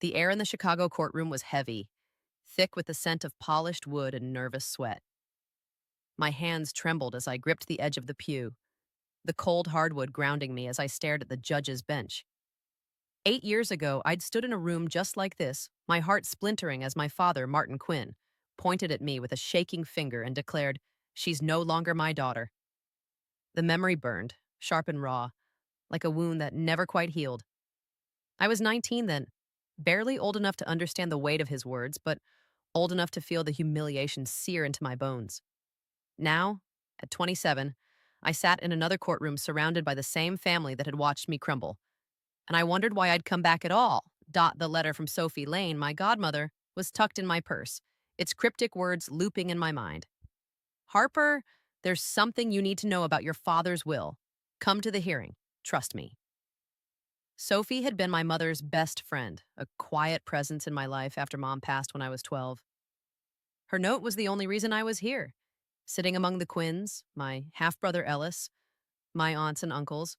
The air in the Chicago courtroom was heavy, thick with the scent of polished wood and nervous sweat. My hands trembled as I gripped the edge of the pew, the cold hardwood grounding me as I stared at the judge's bench. 8 years ago, I'd stood in a room just like this, my heart splintering as my father, Martin Quinn, pointed at me with a shaking finger and declared, "She's no longer my daughter." The memory burned, sharp and raw, like a wound that never quite healed. I was 19 then, barely old enough to understand the weight of his words, but old enough to feel the humiliation sear into my bones. Now, at 27, I sat in another courtroom surrounded by the same family that had watched me crumble, and I wondered why I'd come back at all. The letter from Sophie Lane, my godmother, was tucked in my purse, its cryptic words looping in my mind. "Harper, there's something you need to know about your father's will. Come to the hearing. Trust me." Sophie had been my mother's best friend, a quiet presence in my life after Mom passed when I was 12. Her note was the only reason I was here, sitting among the Quinns, my half-brother Ellis, my aunts and uncles,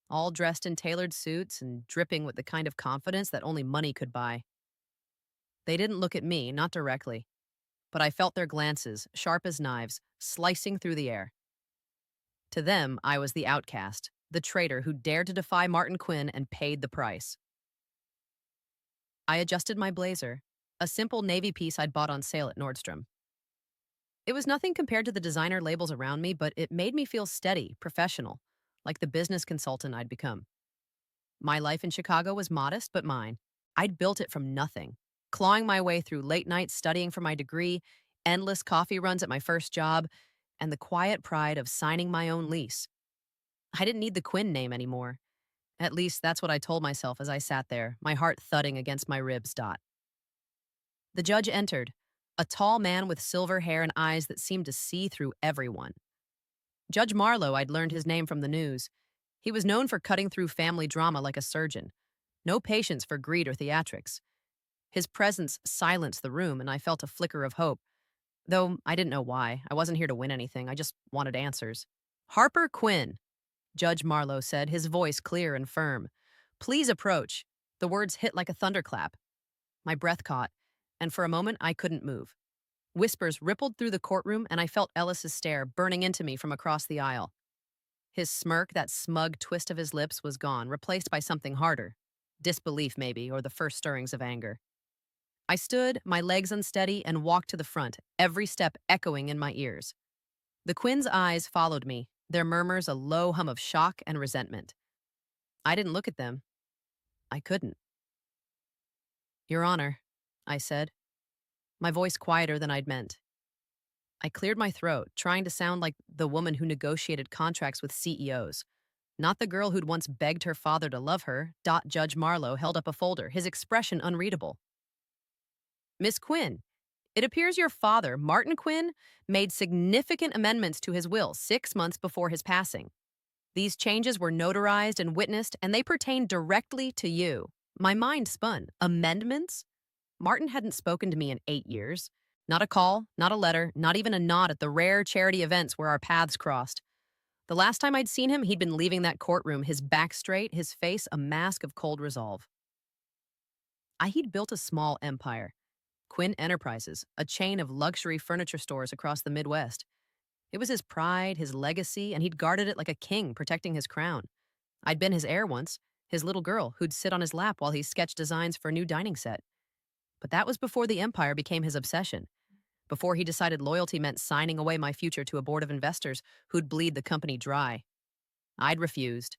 all dressed in tailored suits and dripping with the kind of confidence that only money could buy. They didn't look at me, not directly, but I felt their glances, sharp as knives, slicing through the air. To them, I was the outcast, the traitor who dared to defy Martin Quinn and paid the price. I adjusted my blazer, a simple navy piece I'd bought on sale at Nordstrom. It was nothing compared to the designer labels around me, but it made me feel steady, professional, like the business consultant I'd become. My life in Chicago was modest but mine. I'd built it from nothing, clawing my way through late nights studying for my degree, endless coffee runs at my first job, and the quiet pride of signing my own lease. I didn't need the Quinn name anymore. At least that's what I told myself as I sat there, my heart thudding against my ribs. The judge entered, a tall man with silver hair and eyes that seemed to see through everyone. Judge Marlowe, I'd learned his name from the news. He was known for cutting through family drama like a surgeon. No patience for greed or theatrics. His presence silenced the room, and I felt a flicker of hope. Though I didn't know why. I wasn't here to win anything. I just wanted answers. "Harper Quinn," Judge Marlowe said, his voice clear and firm. "Please approach." The words hit like a thunderclap. My breath caught, and for a moment I couldn't move. Whispers rippled through the courtroom, and I felt Ellis's stare burning into me from across the aisle. His smirk, that smug twist of his lips, was gone, replaced by something harder. Disbelief, maybe, or the first stirrings of anger. I stood, my legs unsteady, and walked to the front, every step echoing in my ears. The Quinn's eyes followed me, their murmurs a low hum of shock and resentment. I didn't look at them. I couldn't. "Your Honor," I said, my voice quieter than I'd meant. I cleared my throat, trying to sound like the woman who negotiated contracts with CEOs, not the girl who'd once begged her father to love her. Judge Marlowe held up a folder, his expression unreadable. "Miss Quinn, it appears your father, Martin Quinn, made significant amendments to his will 6 months before his passing. These changes were notarized and witnessed, and they pertain directly to you." My mind spun. Amendments? Martin hadn't spoken to me in 8 years. Not a call, not a letter, not even a nod at the rare charity events where our paths crossed. The last time I'd seen him, he'd been leaving that courtroom, his back straight, his face a mask of cold resolve. He'd built a small empire. Quinn Enterprises, a chain of luxury furniture stores across the Midwest. It was his pride, his legacy, and he'd guarded it like a king protecting his crown. I'd been his heir once, his little girl who'd sit on his lap while he sketched designs for a new dining set. But that was before the empire became his obsession, before he decided loyalty meant signing away my future to a board of investors who'd bleed the company dry. I'd refused,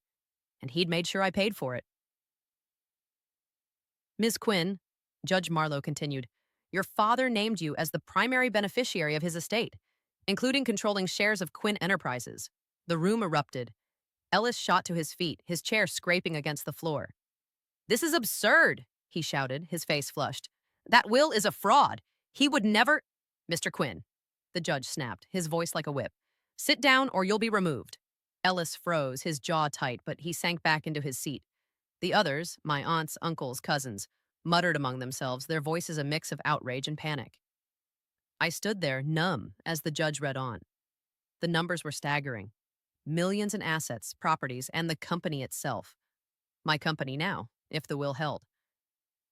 and he'd made sure I paid for it. "Ms. Quinn," Judge Marlowe continued, "your father named you as the primary beneficiary of his estate, including controlling shares of Quinn Enterprises." The room erupted. Ellis shot to his feet, his chair scraping against the floor. "This is absurd," he shouted, his face flushed. "That will is a fraud. He would never—" "Mr. Quinn," the judge snapped, his voice like a whip. "Sit down or you'll be removed." Ellis froze, his jaw tight, but he sank back into his seat. The others, my aunts, uncles, cousins, muttered among themselves, their voices a mix of outrage and panic. I stood there, numb, as the judge read on. The numbers were staggering. Millions in assets, properties, and the company itself. My company now, if the will held.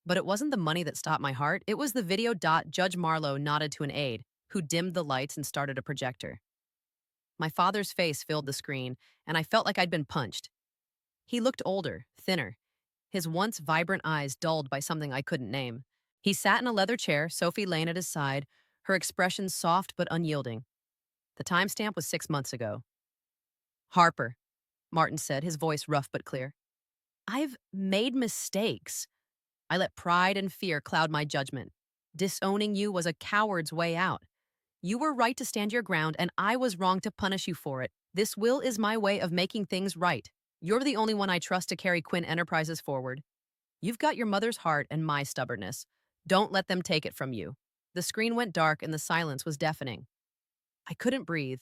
But it wasn't the money that stopped my heart. It was the video. Judge Marlowe nodded to an aide, who dimmed the lights and started a projector. My father's face filled the screen, and I felt like I'd been punched. He looked older, thinner, his once vibrant eyes dulled by something I couldn't name. He sat in a leather chair, Sophie laying at his side, her expression soft but unyielding. The timestamp was 6 months ago. Harper, Martin said, his voice rough but clear. I've made mistakes. I let pride and fear cloud my judgment. Disowning you was a coward's way out. You were right to stand your ground, and I was wrong to punish you for it. This will is my way of making things right. You're the only one I trust to carry Quinn Enterprises forward. You've got your mother's heart and my stubbornness. Don't let them take it from you. The screen went dark and the silence was deafening. I couldn't breathe.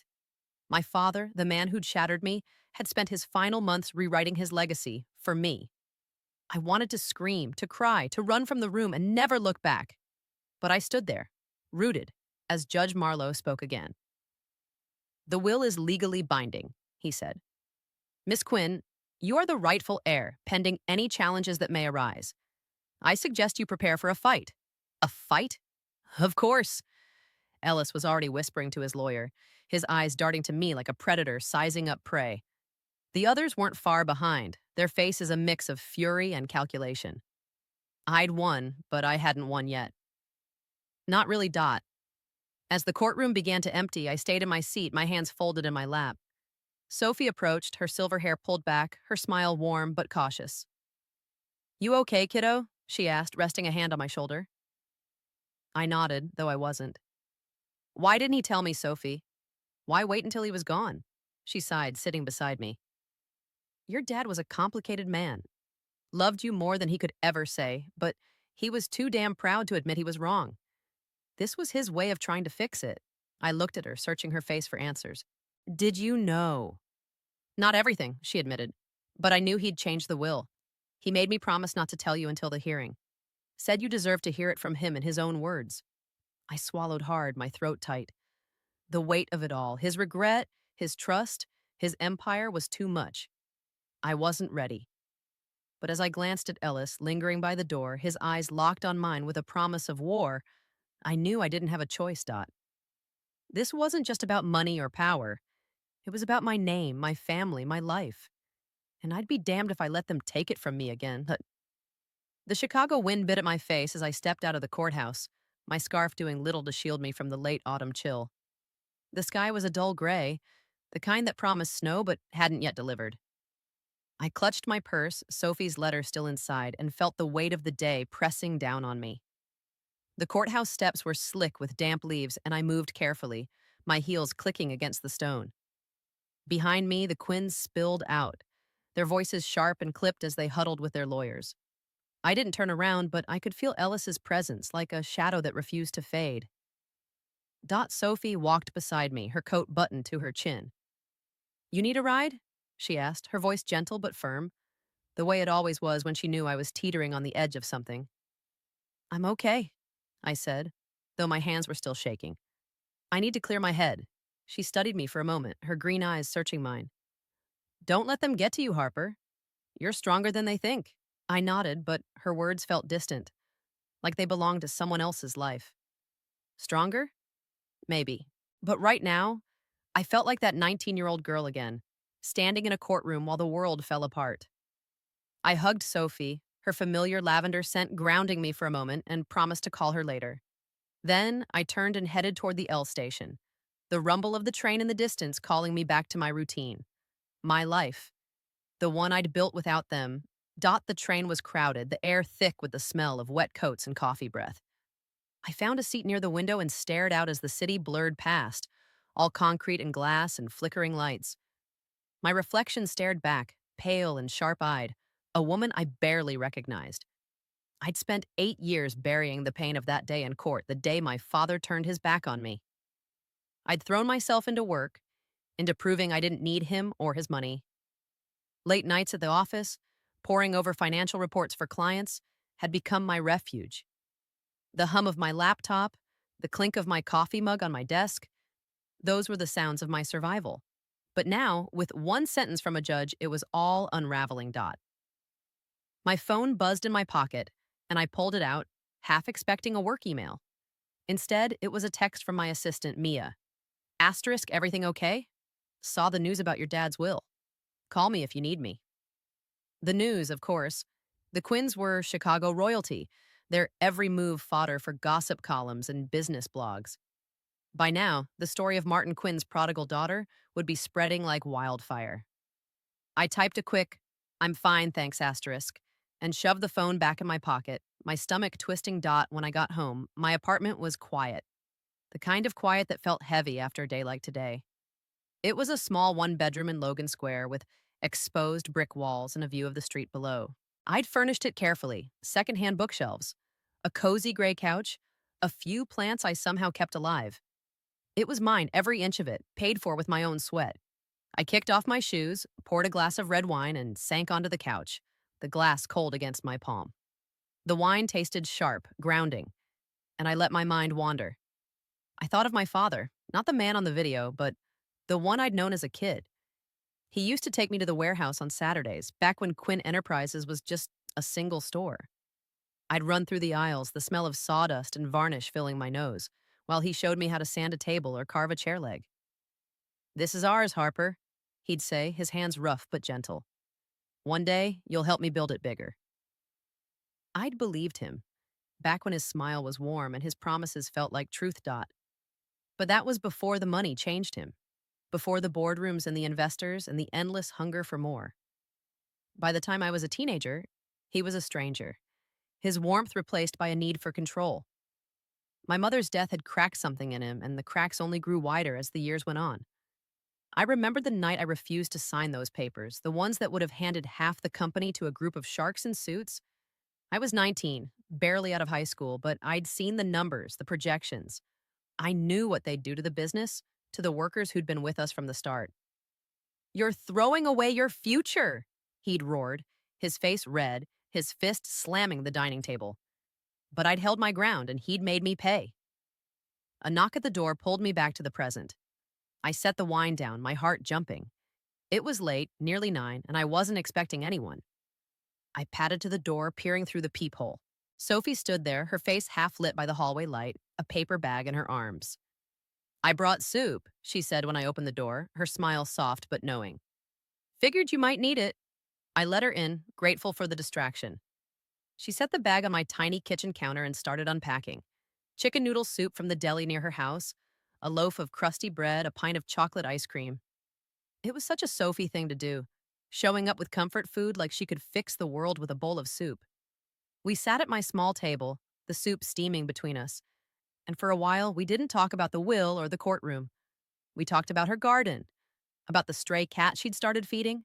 My father, the man who'd shattered me, had spent his final months rewriting his legacy for me. I wanted to scream, to cry, to run from the room and never look back. But I stood there, rooted, as Judge Marlowe spoke again. The will is legally binding, he said. Miss Quinn, you are the rightful heir, pending any challenges that may arise. I suggest you prepare for a fight. A fight? Of course. Ellis was already whispering to his lawyer, his eyes darting to me like a predator sizing up prey. The others weren't far behind, their faces a mix of fury and calculation. I'd won, but I hadn't won yet. Not really. As the courtroom began to empty, I stayed in my seat, my hands folded in my lap. Sophie approached, her silver hair pulled back, her smile warm but cautious. You okay, kiddo? She asked, resting a hand on my shoulder. I nodded, though I wasn't. Why didn't he tell me, Sophie? Why wait until he was gone? She sighed, sitting beside me. Your dad was a complicated man. Loved you more than he could ever say, but he was too damn proud to admit he was wrong. This was his way of trying to fix it. I looked at her, searching her face for answers. Did you know? Not everything, she admitted, but I knew he'd changed the will. He made me promise not to tell you until the hearing. Said you deserved to hear it from him in his own words. I swallowed hard, my throat tight. The weight of it all, his regret, his trust, his empire was too much. I wasn't ready. But as I glanced at Ellis, lingering by the door, his eyes locked on mine with a promise of war, I knew I didn't have a choice. This wasn't just about money or power. It was about my name, my family, my life. And I'd be damned if I let them take it from me again. The Chicago wind bit at my face as I stepped out of the courthouse, my scarf doing little to shield me from the late autumn chill. The sky was a dull gray, the kind that promised snow but hadn't yet delivered. I clutched my purse, Sophie's letter still inside, and felt the weight of the day pressing down on me. The courthouse steps were slick with damp leaves, and I moved carefully, my heels clicking against the stone. Behind me, the Quinns spilled out, their voices sharp and clipped as they huddled with their lawyers. I didn't turn around, but I could feel Ellis's presence, like a shadow that refused to fade. Sophie walked beside me, her coat buttoned to her chin. You need a ride? She asked, her voice gentle but firm, the way it always was when she knew I was teetering on the edge of something. I'm okay, I said, though my hands were still shaking. I need to clear my head. She studied me for a moment, her green eyes searching mine. Don't let them get to you, Harper. You're stronger than they think. I nodded, but her words felt distant, like they belonged to someone else's life. Stronger? Maybe. But right now, I felt like that 19-year-old girl again, standing in a courtroom while the world fell apart. I hugged Sophie, her familiar lavender scent grounding me for a moment, and promised to call her later. Then I turned and headed toward the L station, the rumble of the train in the distance calling me back to my routine. My life. The one I'd built without them. The train was crowded, the air thick with the smell of wet coats and coffee breath. I found a seat near the window and stared out as the city blurred past, all concrete and glass and flickering lights. My reflection stared back, pale and sharp-eyed, a woman I barely recognized. I'd spent 8 years burying the pain of that day in court, the day my father turned his back on me. I'd thrown myself into work, into proving I didn't need him or his money. Late nights at the office, poring over financial reports for clients, had become my refuge. The hum of my laptop, the clink of my coffee mug on my desk, those were the sounds of my survival. But now, with one sentence from a judge, it was all unraveling. My phone buzzed in my pocket, and I pulled it out, half expecting a work email. Instead, it was a text from my assistant, Mia. Asterisk, everything okay? Saw the news about your dad's will. Call me if you need me. The news, of course. The Quinns were Chicago royalty, their every move fodder for gossip columns and business blogs. By now, the story of Martin Quinn's prodigal daughter would be spreading like wildfire. I typed a quick, "I'm fine, thanks," asterisk, and shoved the phone back in my pocket, my stomach twisting. When I got home, my apartment was quiet, the kind of quiet that felt heavy after a day like today. It was a small one-bedroom in Logan Square with exposed brick walls and a view of the street below. I'd furnished it carefully, secondhand bookshelves, a cozy gray couch, a few plants I somehow kept alive. It was mine, every inch of it, paid for with my own sweat. I kicked off my shoes, poured a glass of red wine, and sank onto the couch, the glass cold against my palm. The wine tasted sharp, grounding, and I let my mind wander. I thought of my father, not the man on the video, but the one I'd known as a kid. He used to take me to the warehouse on Saturdays, back when Quinn Enterprises was just a single store. I'd run through the aisles, the smell of sawdust and varnish filling my nose, while he showed me how to sand a table or carve a chair leg. "This is ours, Harper," he'd say, his hands rough but gentle. "One day, you'll help me build it bigger." I'd believed him, back when his smile was warm and his promises felt like truth. But that was before the money changed him, before the boardrooms and the investors and the endless hunger for more. By the time I was a teenager, he was a stranger, his warmth replaced by a need for control. My mother's death had cracked something in him, and the cracks only grew wider as the years went on. I remember the night I refused to sign those papers, the ones that would have handed half the company to a group of sharks in suits. I was 19, barely out of high school, but I'd seen the numbers, the projections. I knew what they'd do to the business, to the workers who'd been with us from the start. "You're throwing away your future," he'd roared, his face red, his fist slamming the dining table. But I'd held my ground, and he'd made me pay. A knock at the door pulled me back to the present. I set the wine down, my heart jumping. It was late, nearly 9, and I wasn't expecting anyone. I padded to the door, peering through the peephole. Sophie stood there, her face half lit by the hallway light, a paper bag in her arms. "I brought soup," she said when I opened the door, her smile soft but knowing. "Figured you might need it." I let her in, grateful for the distraction. She set the bag on my tiny kitchen counter and started unpacking. Chicken noodle soup from the deli near her house, a loaf of crusty bread, a pint of chocolate ice cream. It was such a Sophie thing to do, showing up with comfort food like she could fix the world with a bowl of soup. We sat at my small table, the soup steaming between us, and for a while we didn't talk about the will or the courtroom. We talked about her garden, about the stray cat she'd started feeding,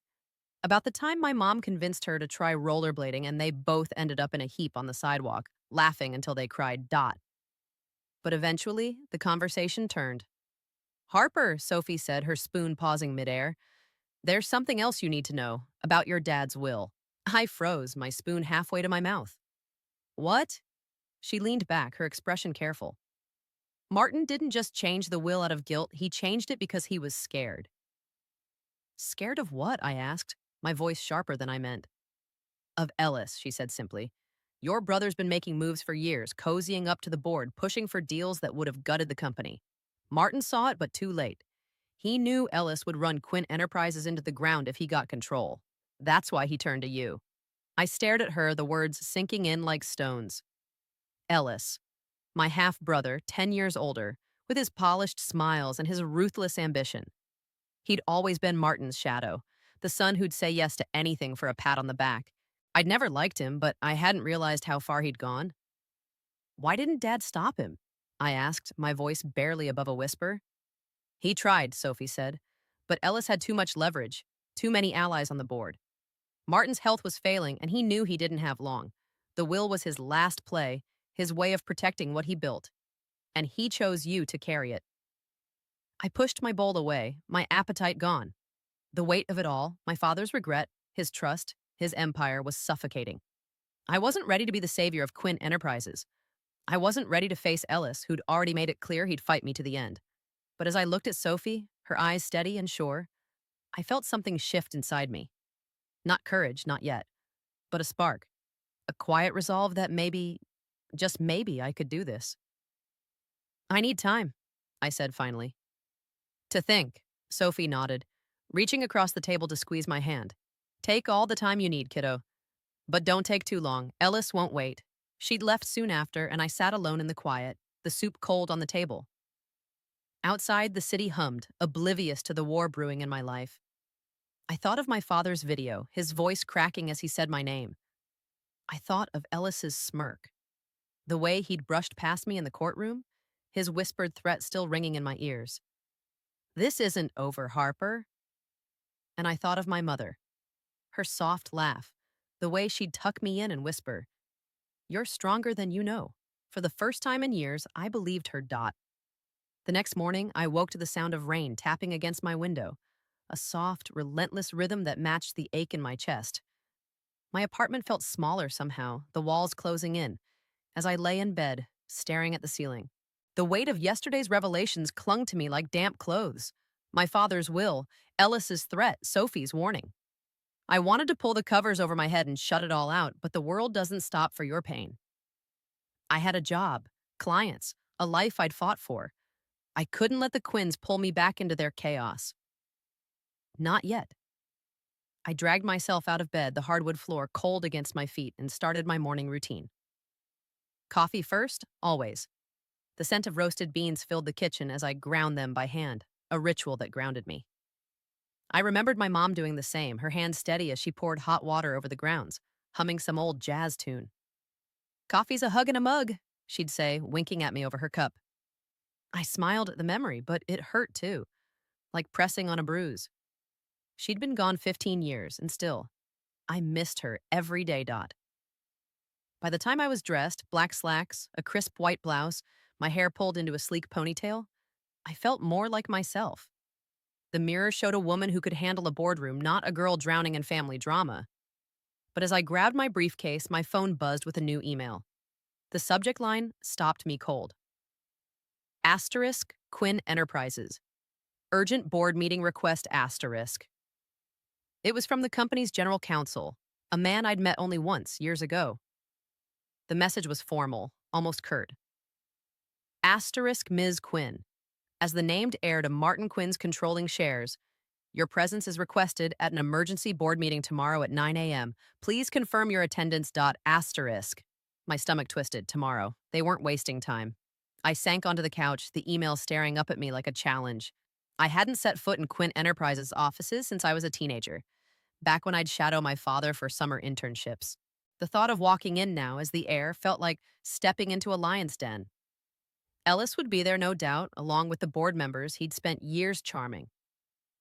about the time my mom convinced her to try rollerblading and they both ended up in a heap on the sidewalk, laughing until they cried. But eventually, the conversation turned. "Harper," Sophie said, her spoon pausing midair, "there's something else you need to know about your dad's will." I froze, my spoon halfway to my mouth. "What?" She leaned back, her expression careful. "Martin didn't just change the will out of guilt, he changed it because he was scared." "Scared of what?" I asked, my voice sharper than I meant. "Of Ellis," she said simply. "Your brother's been making moves for years, cozying up to the board, pushing for deals that would have gutted the company. Martin saw it, but too late. He knew Ellis would run Quinn Enterprises into the ground if he got control. That's why he turned to you." I stared at her, the words sinking in like stones. Ellis, my half-brother, 10 years older, with his polished smiles and his ruthless ambition. He'd always been Martin's shadow, the son who'd say yes to anything for a pat on the back. I'd never liked him, but I hadn't realized how far he'd gone. "Why didn't Dad stop him?" I asked, my voice barely above a whisper. "He tried," Sophie said, "but Ellis had too much leverage, too many allies on the board. Martin's health was failing, and he knew he didn't have long. The will was his last play, his way of protecting what he built. And he chose you to carry it." I pushed my bowl away, my appetite gone. The weight of it all, my father's regret, his trust, his empire, was suffocating. I wasn't ready to be the savior of Quinn Enterprises. I wasn't ready to face Ellis, who'd already made it clear he'd fight me to the end. But as I looked at Sophie, her eyes steady and sure, I felt something shift inside me. Not courage, not yet, but a spark. a quiet resolve that maybe, just maybe, I could do this. I need time, I said finally. To think, Sophie nodded, reaching across the table to squeeze my hand. Take all the time you need, kiddo. But don't take too long. Ellis won't wait. She'd left soon after, and I sat alone in the quiet, the soup cold on the table. Outside, the city hummed, oblivious to the war brewing in my life. I thought of my father's video, his voice cracking as he said my name. I thought of Ellis's smirk, the way he'd brushed past me in the courtroom, his whispered threat still ringing in my ears. This isn't over, Harper. And I thought of my mother, her soft laugh, the way she'd tuck me in and whisper, "You're stronger than you know." For the first time in years, I believed her. The next morning, I woke to the sound of rain tapping against my window, a soft, relentless rhythm that matched the ache in my chest. My apartment felt smaller somehow, the walls closing in, as I lay in bed, staring at the ceiling. The weight of yesterday's revelations clung to me like damp clothes. My father's will, Ellis's threat, Sophie's warning. I wanted to pull the covers over my head and shut it all out, but the world doesn't stop for your pain. I had a job, clients, a life I'd fought for. I couldn't let the Quinns pull me back into their chaos. Not yet. I dragged myself out of bed, the hardwood floor cold against my feet, and started my morning routine. Coffee first, always. The scent of roasted beans filled the kitchen as I ground them by hand, a ritual that grounded me. I remembered my mom doing the same, her hand steady as she poured hot water over the grounds, humming some old jazz tune. "Coffee's a hug and a mug," she'd say, winking at me over her cup. I smiled at the memory, but it hurt too, like pressing on a bruise. She'd been gone 15 years, and still, I missed her every day. By the time I was dressed, black slacks, a crisp white blouse, my hair pulled into a sleek ponytail, I felt more like myself. The mirror showed a woman who could handle a boardroom, not a girl drowning in family drama. But as I grabbed my briefcase, my phone buzzed with a new email. The subject line stopped me cold. Asterisk Quinn Enterprises. Urgent board meeting request asterisk. It was from the company's general counsel, a man I'd met only once, years ago. The message was formal, almost curt. Asterisk Ms. Quinn. As the named heir to Martin Quinn's controlling shares, your presence is requested at an emergency board meeting tomorrow at 9 a.m. Please confirm your attendance. Asterisk. My stomach twisted. Tomorrow. They weren't wasting time. I sank onto the couch, the email staring up at me like a challenge. I hadn't set foot in Quinn Enterprises' offices since I was a teenager, back when I'd shadow my father for summer internships. The thought of walking in now as the heir felt like stepping into a lion's den. Ellis would be there, no doubt, along with the board members he'd spent years charming.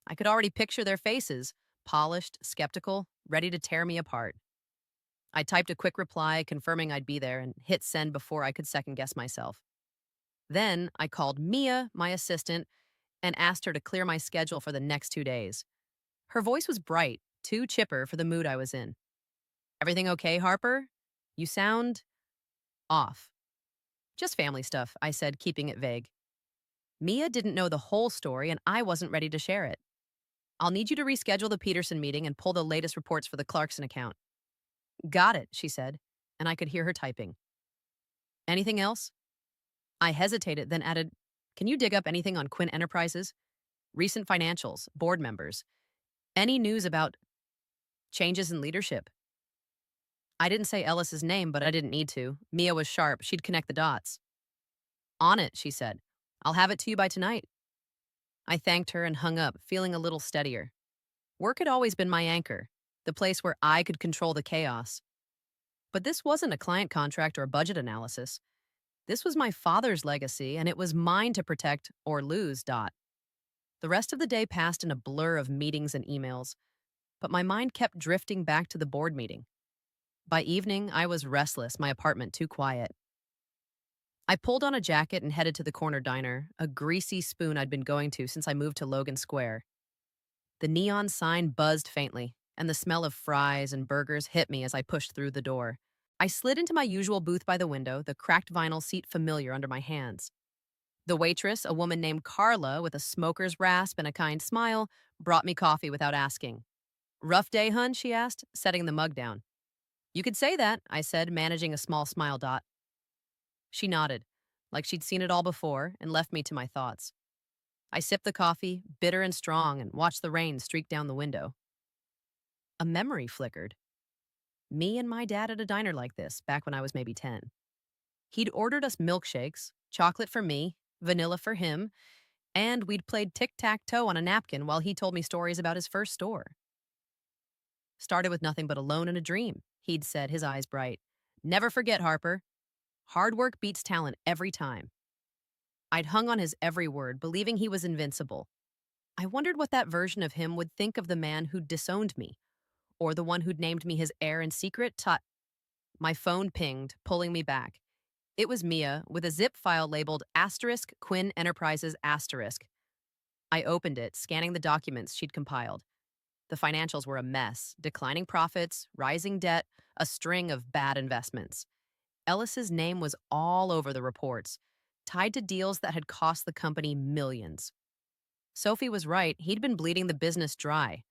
I could already picture their faces, polished, skeptical, ready to tear me apart. I typed a quick reply confirming I'd be there and hit send before I could second-guess myself. Then I called Mia, my assistant, and asked her to clear my schedule for the next 2 days. Her voice was bright, too chipper for the mood I was in. "Everything okay, Harper? You sound off." "Just family stuff," I said, keeping it vague. Mia didn't know the whole story, and I wasn't ready to share it. "I'll need you to reschedule the Peterson meeting and pull the latest reports for the Clarkson account." "Got it," she said, and I could hear her typing. "Anything else?" I hesitated, then added, "Can you dig up anything on Quinn Enterprises? Recent financials, board members, any news about changes in leadership?" I didn't say Ellis's name, but I didn't need to. Mia was sharp. She'd connect the dots. "On it," she said. "I'll have it to you by tonight." I thanked her and hung up, feeling a little steadier. Work had always been my anchor, the place where I could control the chaos. But this wasn't a client contract or a budget analysis. This was my father's legacy, and it was mine to protect or lose. The rest of the day passed in a blur of meetings and emails, but my mind kept drifting back to the board meeting. By evening, I was restless, my apartment too quiet. I pulled on a jacket and headed to the corner diner, a greasy spoon I'd been going to since I moved to Logan Square. The neon sign buzzed faintly, and the smell of fries and burgers hit me as I pushed through the door. I slid into my usual booth by the window, the cracked vinyl seat familiar under my hands. The waitress, a woman named Carla with a smoker's rasp and a kind smile, brought me coffee without asking. "Rough day, hun?" she asked, setting the mug down. You could say that, I said, managing a small smile. She nodded, like she'd seen it all before, and left me to my thoughts. I sipped the coffee, bitter and strong, and watched the rain streak down the window. A memory flickered. Me and my dad at a diner like this, back when I was maybe 10. He'd ordered us milkshakes, chocolate for me, vanilla for him, and we'd played tic-tac-toe on a napkin while he told me stories about his first store. Started with nothing but alone in a dream, he'd said, his eyes bright. Never forget, Harper. Hard work beats talent every time. I'd hung on his every word, believing he was invincible. I wondered what that version of him would think of the man who'd disowned me, or the one who'd named me his heir in secret. Tut. My phone pinged, pulling me back. It was Mia, with a zip file labeled asterisk Quinn Enterprises asterisk. I opened it, scanning the documents she'd compiled. The financials were a mess: declining profits, rising debt, a string of bad investments. Ellis's name was all over the reports, tied to deals that had cost the company millions. Sophie was right, he'd been bleeding the business dry.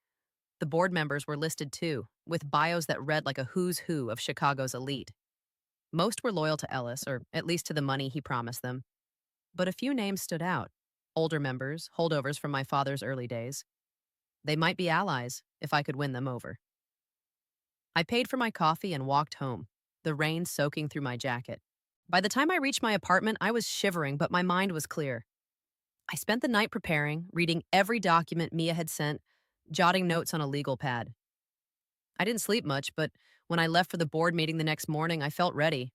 The board members were listed too, with bios that read like a who's who of Chicago's elite. Most were loyal to Ellis, or at least to the money he promised them. But a few names stood out: older members, holdovers from my father's early days. They might be allies, if I could win them over. I paid for my coffee and walked home, the rain soaking through my jacket. By the time I reached my apartment, I was shivering, but my mind was clear. I spent the night preparing, reading every document Mia had sent, jotting notes on a legal pad. I didn't sleep much, but when I left for the board meeting the next morning, I felt ready.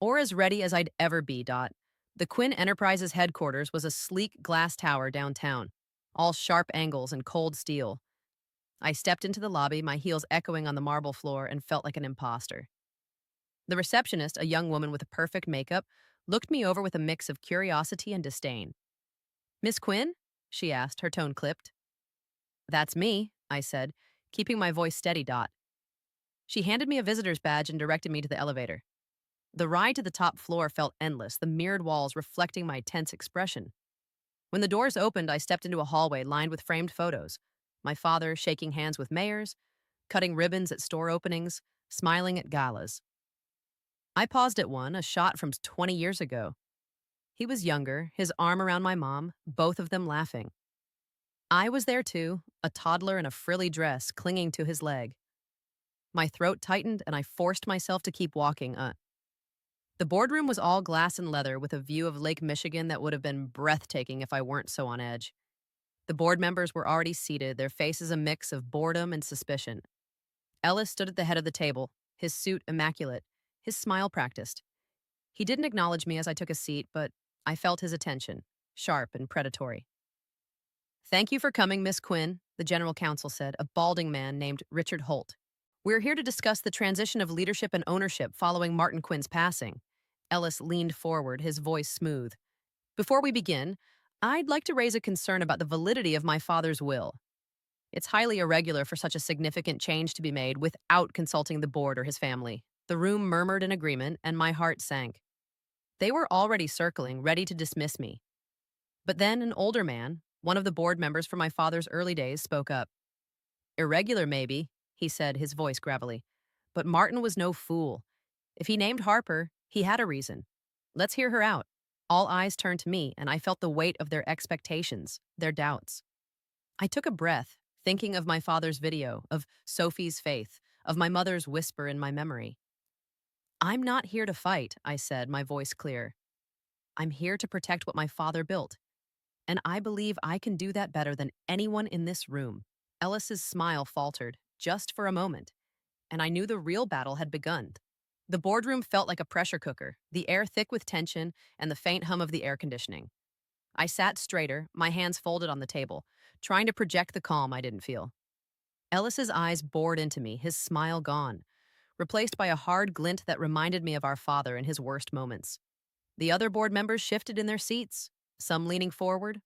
Or as ready as I'd ever be. The Quinn Enterprises headquarters was a sleek glass tower downtown, all sharp angles and cold steel. I stepped into the lobby, my heels echoing on the marble floor, and felt like an imposter. The receptionist, a young woman with perfect makeup, looked me over with a mix of curiosity and disdain. "Miss Quinn?" she asked, her tone clipped. "That's me," I said, keeping my voice steady. She handed me a visitor's badge and directed me to the elevator. The ride to the top floor felt endless, the mirrored walls reflecting my tense expression. When the doors opened, I stepped into a hallway lined with framed photos. My father shaking hands with mayors, cutting ribbons at store openings, smiling at galas. I paused at one, a shot from 20 years ago. He was younger, his arm around my mom, both of them laughing. I was there too, a toddler in a frilly dress clinging to his leg. My throat tightened and I forced myself to keep walking. The boardroom was all glass and leather with a view of Lake Michigan that would have been breathtaking if I weren't so on edge. The board members were already seated, their faces a mix of boredom and suspicion. Ellis stood at the head of the table, his suit immaculate, his smile practiced. He didn't acknowledge me as I took a seat, but I felt his attention, sharp and predatory. "Thank you for coming, Miss Quinn," the general counsel said, a balding man named Richard Holt. "We're here to discuss the transition of leadership and ownership following Martin Quinn's passing." Ellis leaned forward, his voice smooth. "Before we begin, I'd like to raise a concern about the validity of my father's will. It's highly irregular for such a significant change to be made without consulting the board or his family." The room murmured in agreement, and my heart sank. They were already circling, ready to dismiss me. But then an older man, one of the board members from my father's early days, spoke up. "Irregular, maybe," he said, his voice gravelly. "But Martin was no fool. If he named Harper, he had a reason. Let's hear her out." All eyes turned to me, and I felt the weight of their expectations, their doubts. I took a breath, thinking of my father's video, of Sophie's faith, of my mother's whisper in my memory. "I'm not here to fight," I said, my voice clear. "I'm here to protect what my father built. And I believe I can do that better than anyone in this room." Ellis's smile faltered, just for a moment, and I knew the real battle had begun. The boardroom felt like a pressure cooker, the air thick with tension and the faint hum of the air conditioning. I sat straighter, my hands folded on the table, trying to project the calm I didn't feel. Ellis's eyes bored into me, his smile gone, replaced by a hard glint that reminded me of our father in his worst moments. The other board members shifted in their seats, some leaning forward,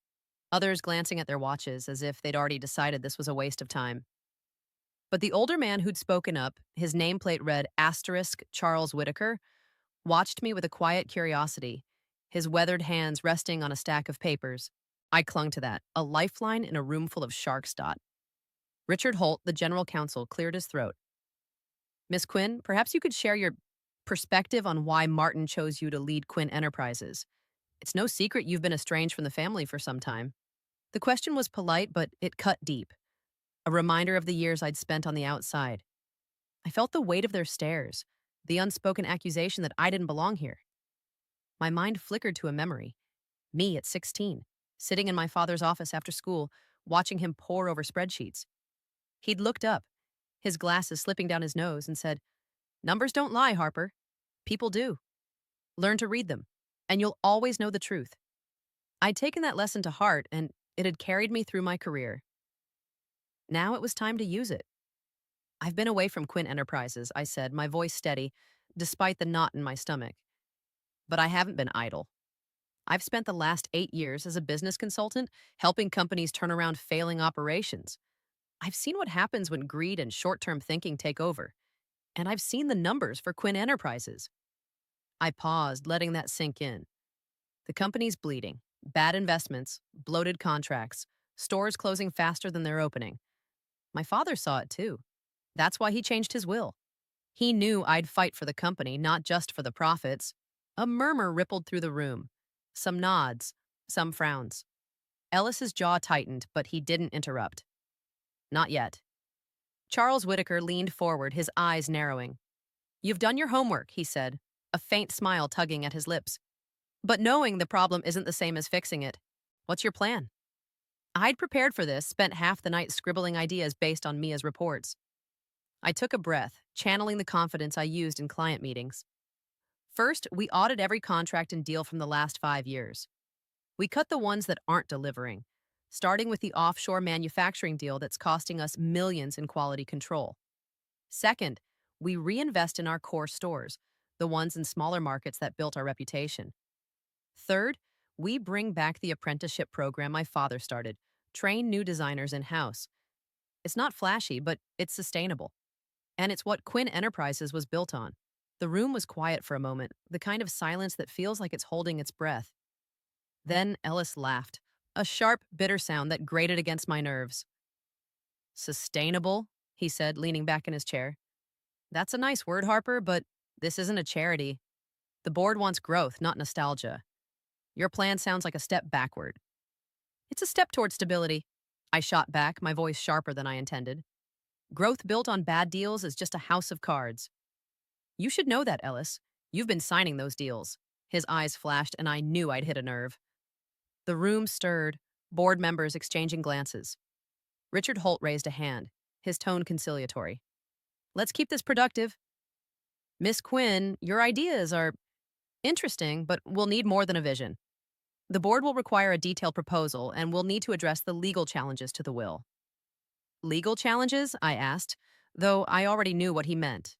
others glancing at their watches as if they'd already decided this was a waste of time. But the older man who'd spoken up, his nameplate read asterisk Charles Whitaker, watched me with a quiet curiosity, his weathered hands resting on a stack of papers. I clung to that, a lifeline in a room full of sharks. Richard Holt, the general counsel, cleared his throat. Miss Quinn, perhaps you could share your perspective on why Martin chose you to lead Quinn Enterprises. It's no secret you've been estranged from the family for some time. The question was polite, but it cut deep. A reminder of the years I'd spent on the outside. I felt the weight of their stares, the unspoken accusation that I didn't belong here. My mind flickered to a memory. Me at 16, sitting in my father's office after school, watching him pore over spreadsheets. He'd looked up, his glasses slipping down his nose, and said, "Numbers don't lie, Harper. People do. Learn to read them, and you'll always know the truth." I'd taken that lesson to heart, and it had carried me through my career. Now it was time to use it. "I've been away from Quinn Enterprises," I said, my voice steady, despite the knot in my stomach. "But I haven't been idle. I've spent the last 8 years as a business consultant helping companies turn around failing operations. I've seen what happens when greed and short term thinking take over, and I've seen the numbers for Quinn Enterprises." I paused, letting that sink in. The company's bleeding, bad investments, bloated contracts, stores closing faster than they're opening. My father saw it too. That's why he changed his will. He knew I'd fight for the company, not just for the profits. A murmur rippled through the room. Some nods, some frowns. Ellis's jaw tightened, but he didn't interrupt. Not yet. Charles Whitaker leaned forward, his eyes narrowing. "You've done your homework," he said, a faint smile tugging at his lips. "But knowing the problem isn't the same as fixing it. What's your plan?" I'd prepared for this, spent half the night scribbling ideas based on Mia's reports. I took a breath, channeling the confidence I used in client meetings. First, we audit every contract and deal from the last 5 years. We cut the ones that aren't delivering, starting with the offshore manufacturing deal that's costing us millions in quality control. Second, we reinvest in our core stores, the ones in smaller markets that built our reputation. Third, we bring back the apprenticeship program my father started, train new designers in-house. It's not flashy, but it's sustainable. And it's what Quinn Enterprises was built on. The room was quiet for a moment, the kind of silence that feels like it's holding its breath. Then Ellis laughed, a sharp, bitter sound that grated against my nerves. "Sustainable?" he said, leaning back in his chair. "That's a nice word, Harper, but this isn't a charity. The board wants growth, not nostalgia. Your plan sounds like a step backward." "It's a step toward stability," I shot back, my voice sharper than I intended. "Growth built on bad deals is just a house of cards." "You should know that, Ellis. You've been signing those deals." His eyes flashed, and I knew I'd hit a nerve. The room stirred, board members exchanging glances. Richard Holt raised a hand, his tone conciliatory. "Let's keep this productive. Miss Quinn, your ideas are interesting, but we'll need more than a vision. The board will require a detailed proposal, and we'll need to address the legal challenges to the will." "Legal challenges?" I asked, though I already knew what he meant.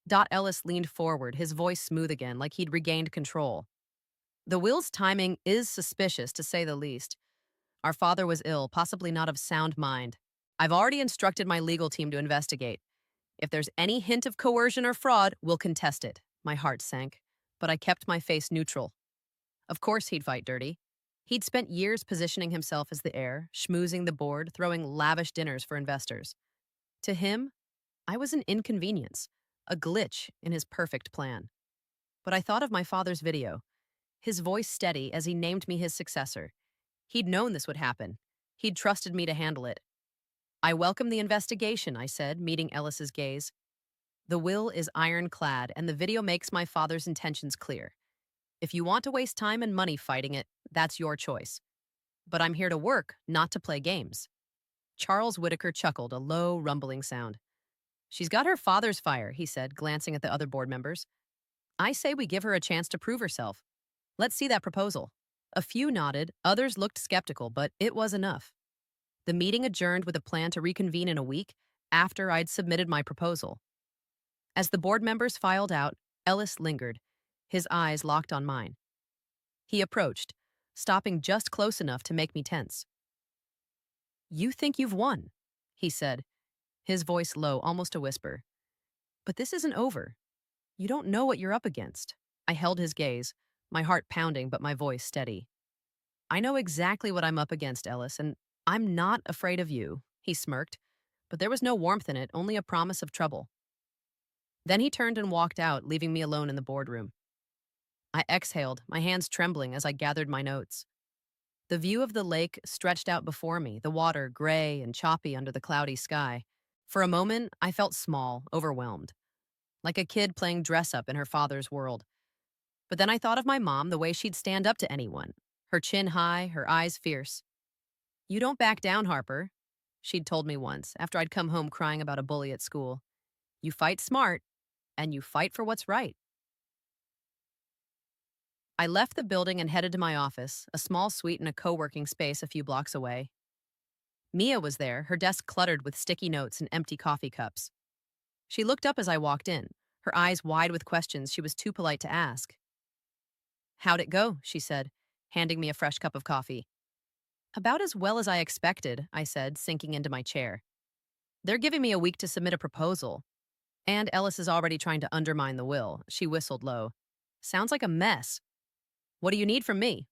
Dot Ellis leaned forward, his voice smooth again, like he'd regained control. "The will's timing is suspicious, to say the least. Our father was ill, possibly not of sound mind. I've already instructed my legal team to investigate. If there's any hint of coercion or fraud, we'll contest it." My heart sank, but I kept my face neutral. Of course he'd fight dirty. He'd spent years positioning himself as the heir, schmoozing the board, throwing lavish dinners for investors. To him, I was an inconvenience, a glitch in his perfect plan. But I thought of my father's video, his voice steady as he named me his successor. He'd known this would happen. He'd trusted me to handle it. "I welcome the investigation," I said, meeting Ellis's gaze. "The will is ironclad, and the video makes my father's intentions clear. If you want to waste time and money fighting it, that's your choice. But I'm here to work, not to play games." Charles Whitaker chuckled, a low, rumbling sound. "She's got her father's fire," he said, glancing at the other board members. "I say we give her a chance to prove herself. Let's see that proposal." A few nodded, others looked skeptical, but it was enough. The meeting adjourned with a plan to reconvene in a week after I'd submitted my proposal. As the board members filed out, Ellis lingered, his eyes locked on mine. He approached, stopping just close enough to make me tense. "You think you've won," he said, his voice low, almost a whisper. "But this isn't over. You don't know what you're up against." I held his gaze, my heart pounding but my voice steady. "I know exactly what I'm up against, Ellis, and I'm not afraid of you," he smirked, but there was no warmth in it, only a promise of trouble. Then he turned and walked out, leaving me alone in the boardroom. I exhaled, my hands trembling as I gathered my notes. The view of the lake stretched out before me, the water gray and choppy under the cloudy sky. For a moment, I felt small, overwhelmed, like a kid playing dress up in her father's world. But then I thought of my mom, the way she'd stand up to anyone, her chin high, her eyes fierce. "You don't back down, Harper," she'd told me once after I'd come home crying about a bully at school. "You fight smart, and you fight for what's right." I left the building and headed to my office, a small suite in a co working space a few blocks away. Mia was there, her desk cluttered with sticky notes and empty coffee cups. She looked up as I walked in, her eyes wide with questions she was too polite to ask. "How'd it go?" she said, handing me a fresh cup of coffee. "About as well as I expected," I said, sinking into my chair. "They're giving me a week to submit a proposal. And Ellis is already trying to undermine the will." She whistled low. "Sounds like a mess. What do you need from me?"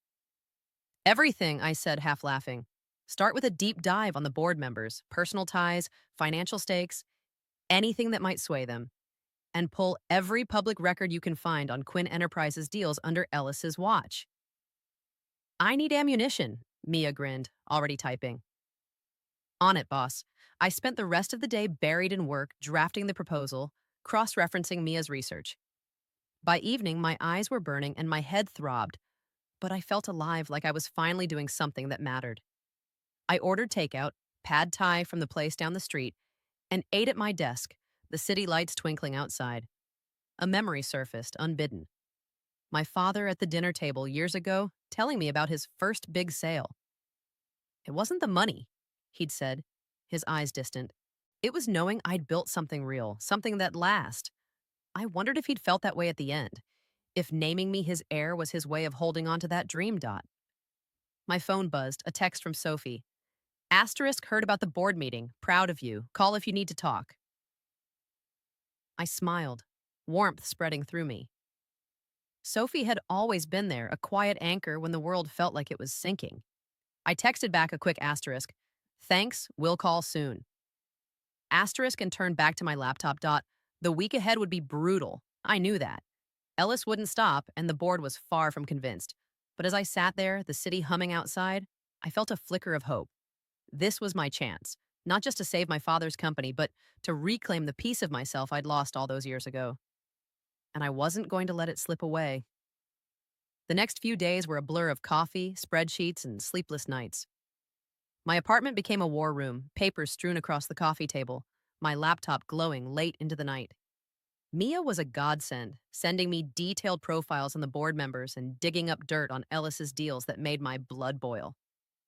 "Everything," I said, half laughing. "Start with a deep dive on the board members, personal ties, financial stakes, anything that might sway them. And pull every public record you can find on Quinn Enterprises deals under Ellis's watch." "I need ammunition," Mia grinned, already typing. "On it, boss." I spent the rest of the day buried in work, drafting the proposal, cross-referencing Mia's research. By evening, my eyes were burning and my head throbbed, but I felt alive, like I was finally doing something that mattered. I ordered takeout, pad thai from the place down the street, and ate at my desk, the city lights twinkling outside. A memory surfaced, unbidden. My father at the dinner table years ago, telling me about his first big sale. It wasn't the money, he'd said, his eyes distant. It was knowing I'd built something real, something that lasts. I wondered if he'd felt that way at the end, if naming me his heir was his way of holding on to that dream. My phone buzzed, a text from Sophie. "Asterisk heard about the board meeting. Proud of you. Call if you need to talk." I smiled, warmth spreading through me. Sophie had always been there, a quiet anchor when the world felt like it was sinking. I texted back a quick asterisk. "Thanks, we'll call soon." Asterisk and turned back to my laptop. The week ahead would be brutal. I knew that. Ellis wouldn't stop, and the board was far from convinced. But as I sat there, the city humming outside, I felt a flicker of hope. This was my chance, not just to save my father's company, but to reclaim the piece of myself I'd lost all those years ago. And I wasn't going to let it slip away. The next few days were a blur of coffee, spreadsheets, and sleepless nights. My apartment became a war room, papers strewn across the coffee table, my laptop glowing late into the night. Mia was a godsend, sending me detailed profiles on the board members and digging up dirt on Ellis's deals that made my blood boil.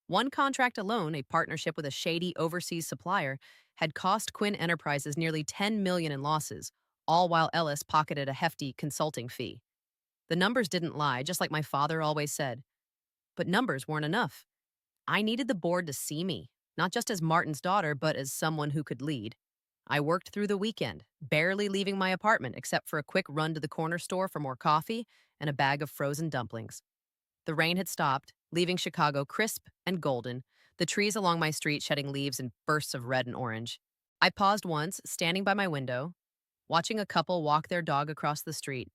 One contract alone, a partnership with a shady overseas supplier, had cost Quinn Enterprises nearly $10 million in losses, all while Ellis pocketed a hefty consulting fee. The numbers didn't lie, just like my father always said. But numbers weren't enough. I needed the board to see me, not just as Martin's daughter, but as someone who could lead. I worked through the weekend, barely leaving my apartment except for a quick run to the corner store for more coffee and a bag of frozen dumplings. The rain had stopped, leaving Chicago crisp and golden, the trees along my street shedding leaves in bursts of red and orange. I paused once, standing by my window, watching a couple walk their dog across the street.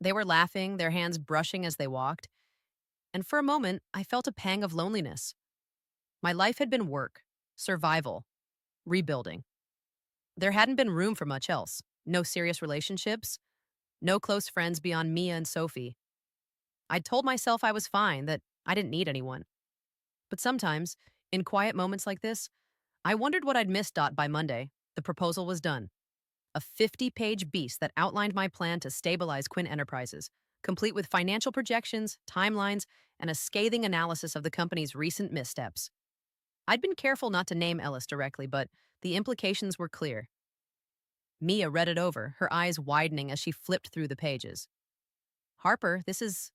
They were laughing, their hands brushing as they walked, and for a moment, I felt a pang of loneliness. My life had been work, survival, rebuilding. There hadn't been room for much else. No serious relationships, no close friends beyond Mia and Sophie. I'd told myself I was fine, that I didn't need anyone. But sometimes, in quiet moments like this, I wondered what I'd missed. By Monday, the proposal was done. A 50-page beast that outlined my plan to stabilize Quinn Enterprises, complete with financial projections, timelines, and a scathing analysis of the company's recent missteps. I'd been careful not to name Ellis directly, but the implications were clear. Mia read it over, her eyes widening as she flipped through the pages. "Harper, this is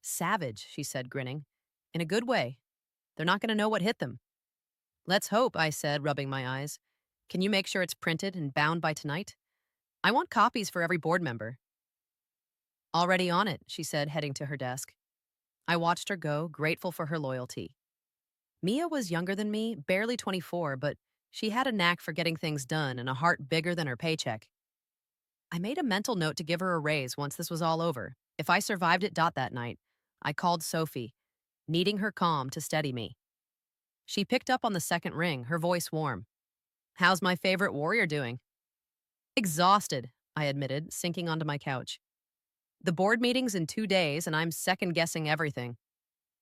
savage," she said, grinning. "In a good way. They're not going to know what hit them." "Let's hope," I said, rubbing my eyes. "Can you make sure it's printed and bound by tonight? I want copies for every board member." "Already on it," she said, heading to her desk. I watched her go, grateful for her loyalty. Mia was younger than me, barely 24, but she had a knack for getting things done and a heart bigger than her paycheck. I made a mental note to give her a raise once this was all over. If I survived it that night, I called Sophie, needing her calm to steady me. She picked up on the second ring, her voice warm. How's my favorite warrior doing? Exhausted, I admitted, sinking onto my couch. The board meeting's in 2 days, and I'm second guessing everything.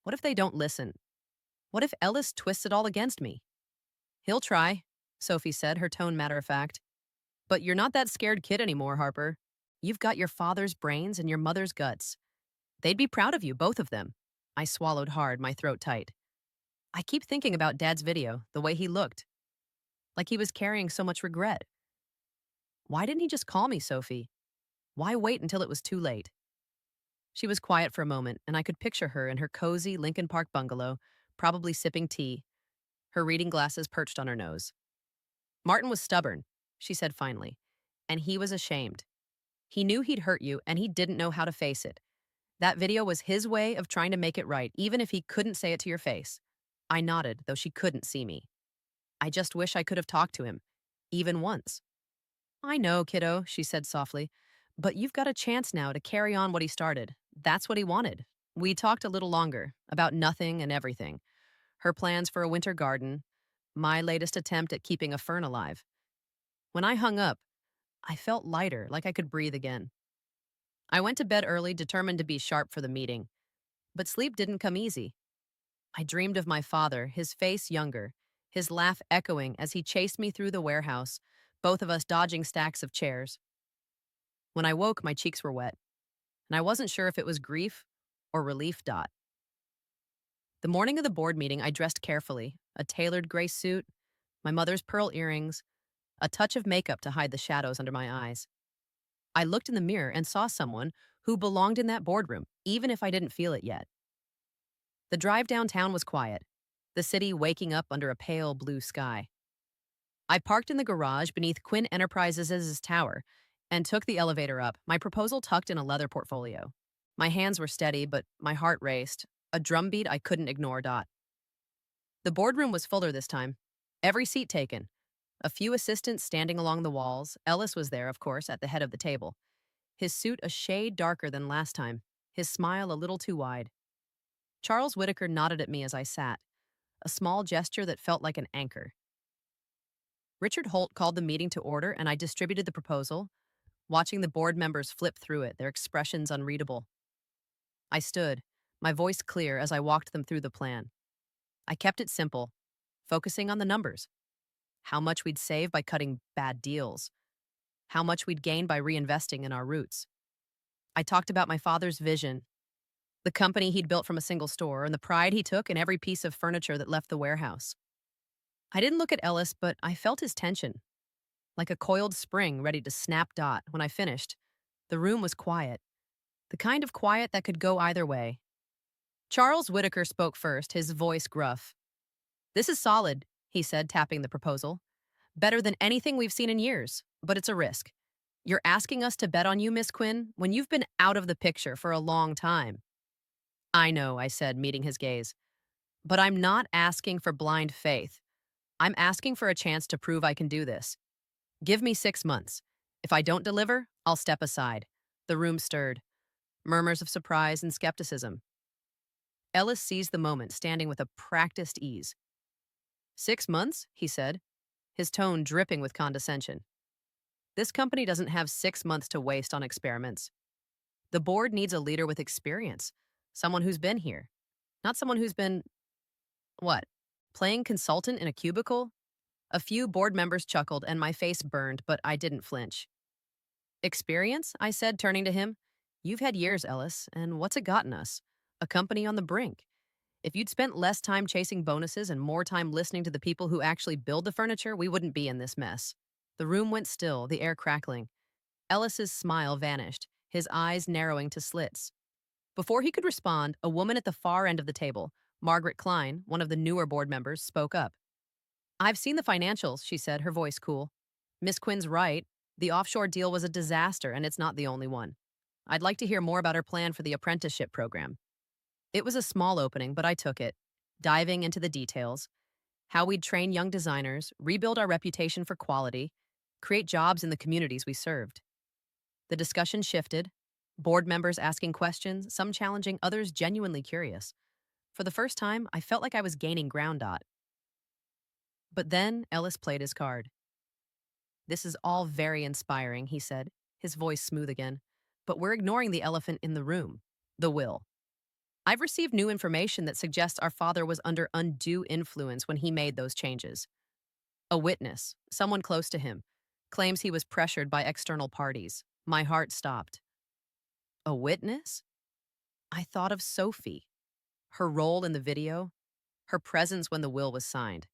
What if they don't listen? What if Ellis twists it all against me? He'll try, Sophie said, her tone matter of fact. But you're not that scared kid anymore, Harper. You've got your father's brains and your mother's guts. They'd be proud of you, both of them. I swallowed hard, my throat tight. I keep thinking about Dad's video, the way he looked. Like he was carrying so much regret. Why didn't he just call me, Sophie? Why wait until it was too late? She was quiet for a moment, and I could picture her in her cozy Lincoln Park bungalow, probably sipping tea, her reading glasses perched on her nose. Martin was stubborn, she said finally, and he was ashamed. He knew he'd hurt you, and he didn't know how to face it. That video was his way of trying to make it right, even if he couldn't say it to your face. I nodded, though she couldn't see me. I just wish I could have talked to him, even once. I know, kiddo, she said softly, but you've got a chance now to carry on what he started. That's what he wanted. We talked a little longer, about nothing and everything. Her plans for a winter garden, my latest attempt at keeping a fern alive. When I hung up, I felt lighter, like I could breathe again. I went to bed early, determined to be sharp for the meeting. But sleep didn't come easy. I dreamed of my father, his face younger, his laugh echoing as he chased me through the warehouse, both of us dodging stacks of chairs. When I woke, my cheeks were wet, and I wasn't sure if it was grief or relief. The morning of the board meeting, I dressed carefully, a tailored gray suit, my mother's pearl earrings, a touch of makeup to hide the shadows under my eyes. I looked in the mirror and saw someone who belonged in that boardroom, even if I didn't feel it yet. The drive downtown was quiet, the city waking up under a pale blue sky. I parked in the garage beneath Quinn Enterprises' tower and took the elevator up, my proposal tucked in a leather portfolio. My hands were steady, but my heart raced, a drumbeat I couldn't ignore. The boardroom was fuller this time, every seat taken. A few assistants standing along the walls. Ellis was there, of course, at the head of the table. His suit a shade darker than last time, his smile a little too wide. Charles Whitaker nodded at me as I sat, a small gesture that felt like an anchor. Richard Holt called the meeting to order, and I distributed the proposal, watching the board members flip through it, their expressions unreadable. I stood, my voice clear as I walked them through the plan. I kept it simple, focusing on the numbers. How much we'd save by cutting bad deals. How much we'd gain by reinvesting in our roots. I talked about my father's vision, the company he'd built from a single store, and the pride he took in every piece of furniture that left the warehouse. I didn't look at Ellis, but I felt his tension, like a coiled spring ready to snap. When I finished, the room was quiet, the kind of quiet that could go either way. Charles Whitaker spoke first, his voice gruff. This is solid, he said, tapping the proposal. Better than anything we've seen in years, but it's a risk. You're asking us to bet on you, Miss Quinn, when you've been out of the picture for a long time. I know, I said, meeting his gaze. But I'm not asking for blind faith. I'm asking for a chance to prove I can do this. Give me 6 months. If I don't deliver, I'll step aside. The room stirred. Murmurs of surprise and skepticism. Ellis seized the moment, standing with a practiced ease. 6 months, he said, his tone dripping with condescension. This company doesn't have 6 months to waste on experiments. The board needs a leader with experience, someone who's been here, not someone who's been, what, playing consultant in a cubicle? A few board members chuckled and my face burned, but I didn't flinch. Experience? I said, turning to him. You've had years, Ellis, and what's it gotten us? A company on the brink. If you'd spent less time chasing bonuses and more time listening to the people who actually build the furniture, we wouldn't be in this mess. The room went still, the air crackling. Ellis's smile vanished, his eyes narrowing to slits. Before he could respond, a woman at the far end of the table, Margaret Klein, one of the newer board members, spoke up. I've seen the financials, she said, her voice cool. Miss Quinn's right. The offshore deal was a disaster, and it's not the only one. I'd like to hear more about her plan for the apprenticeship program. It was a small opening, but I took it, diving into the details, how we'd train young designers, rebuild our reputation for quality, create jobs in the communities we served. The discussion shifted, board members asking questions, some challenging, others genuinely curious. For the first time, I felt like I was gaining ground. But then Ellis played his card. This is all very inspiring, he said, his voice smooth again. But we're ignoring the elephant in the room, the will. I've received new information that suggests our father was under undue influence when he made those changes. A witness, someone close to him, claims he was pressured by external parties. My heart stopped. A witness? I thought of Sophie. Her role in the video, her presence when the will was signed.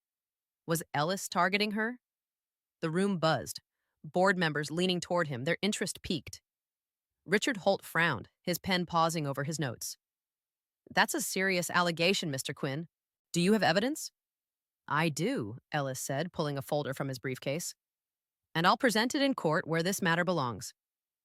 Was Ellis targeting her? The room buzzed. Board members leaning toward him, their interest piqued. Richard Holt frowned, his pen pausing over his notes. That's a serious allegation, Mr. Quinn. Do you have evidence? I do, Ellis said, pulling a folder from his briefcase. And I'll present it in court where this matter belongs.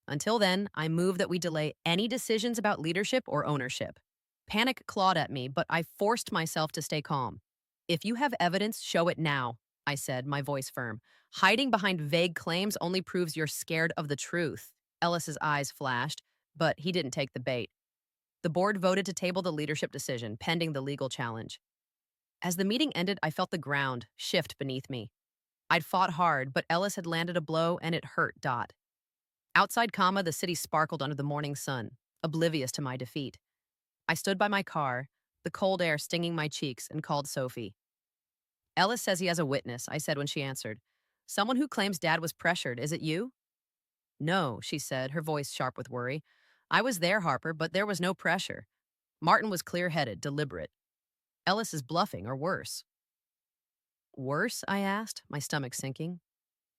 Until then, I move that we delay any decisions about leadership or ownership. Panic clawed at me, but I forced myself to stay calm. If you have evidence, show it now, I said, my voice firm. Hiding behind vague claims only proves you're scared of the truth. Ellis's eyes flashed, but he didn't take the bait. The board voted to table the leadership decision, pending the legal challenge. As the meeting ended, I felt the ground shift beneath me. I'd fought hard, but Ellis had landed a blow and it hurt. Outside Kama, the city sparkled under the morning sun, oblivious to my defeat. I stood by my car, the cold air stinging my cheeks, and called Sophie. Ellis says he has a witness, I said when she answered. Someone who claims Dad was pressured. Is it you? No, she said, her voice sharp with worry. I was there, Harper, but there was no pressure. Martin was clear-headed, deliberate. Ellis is bluffing, or worse. Worse? I asked, my stomach sinking.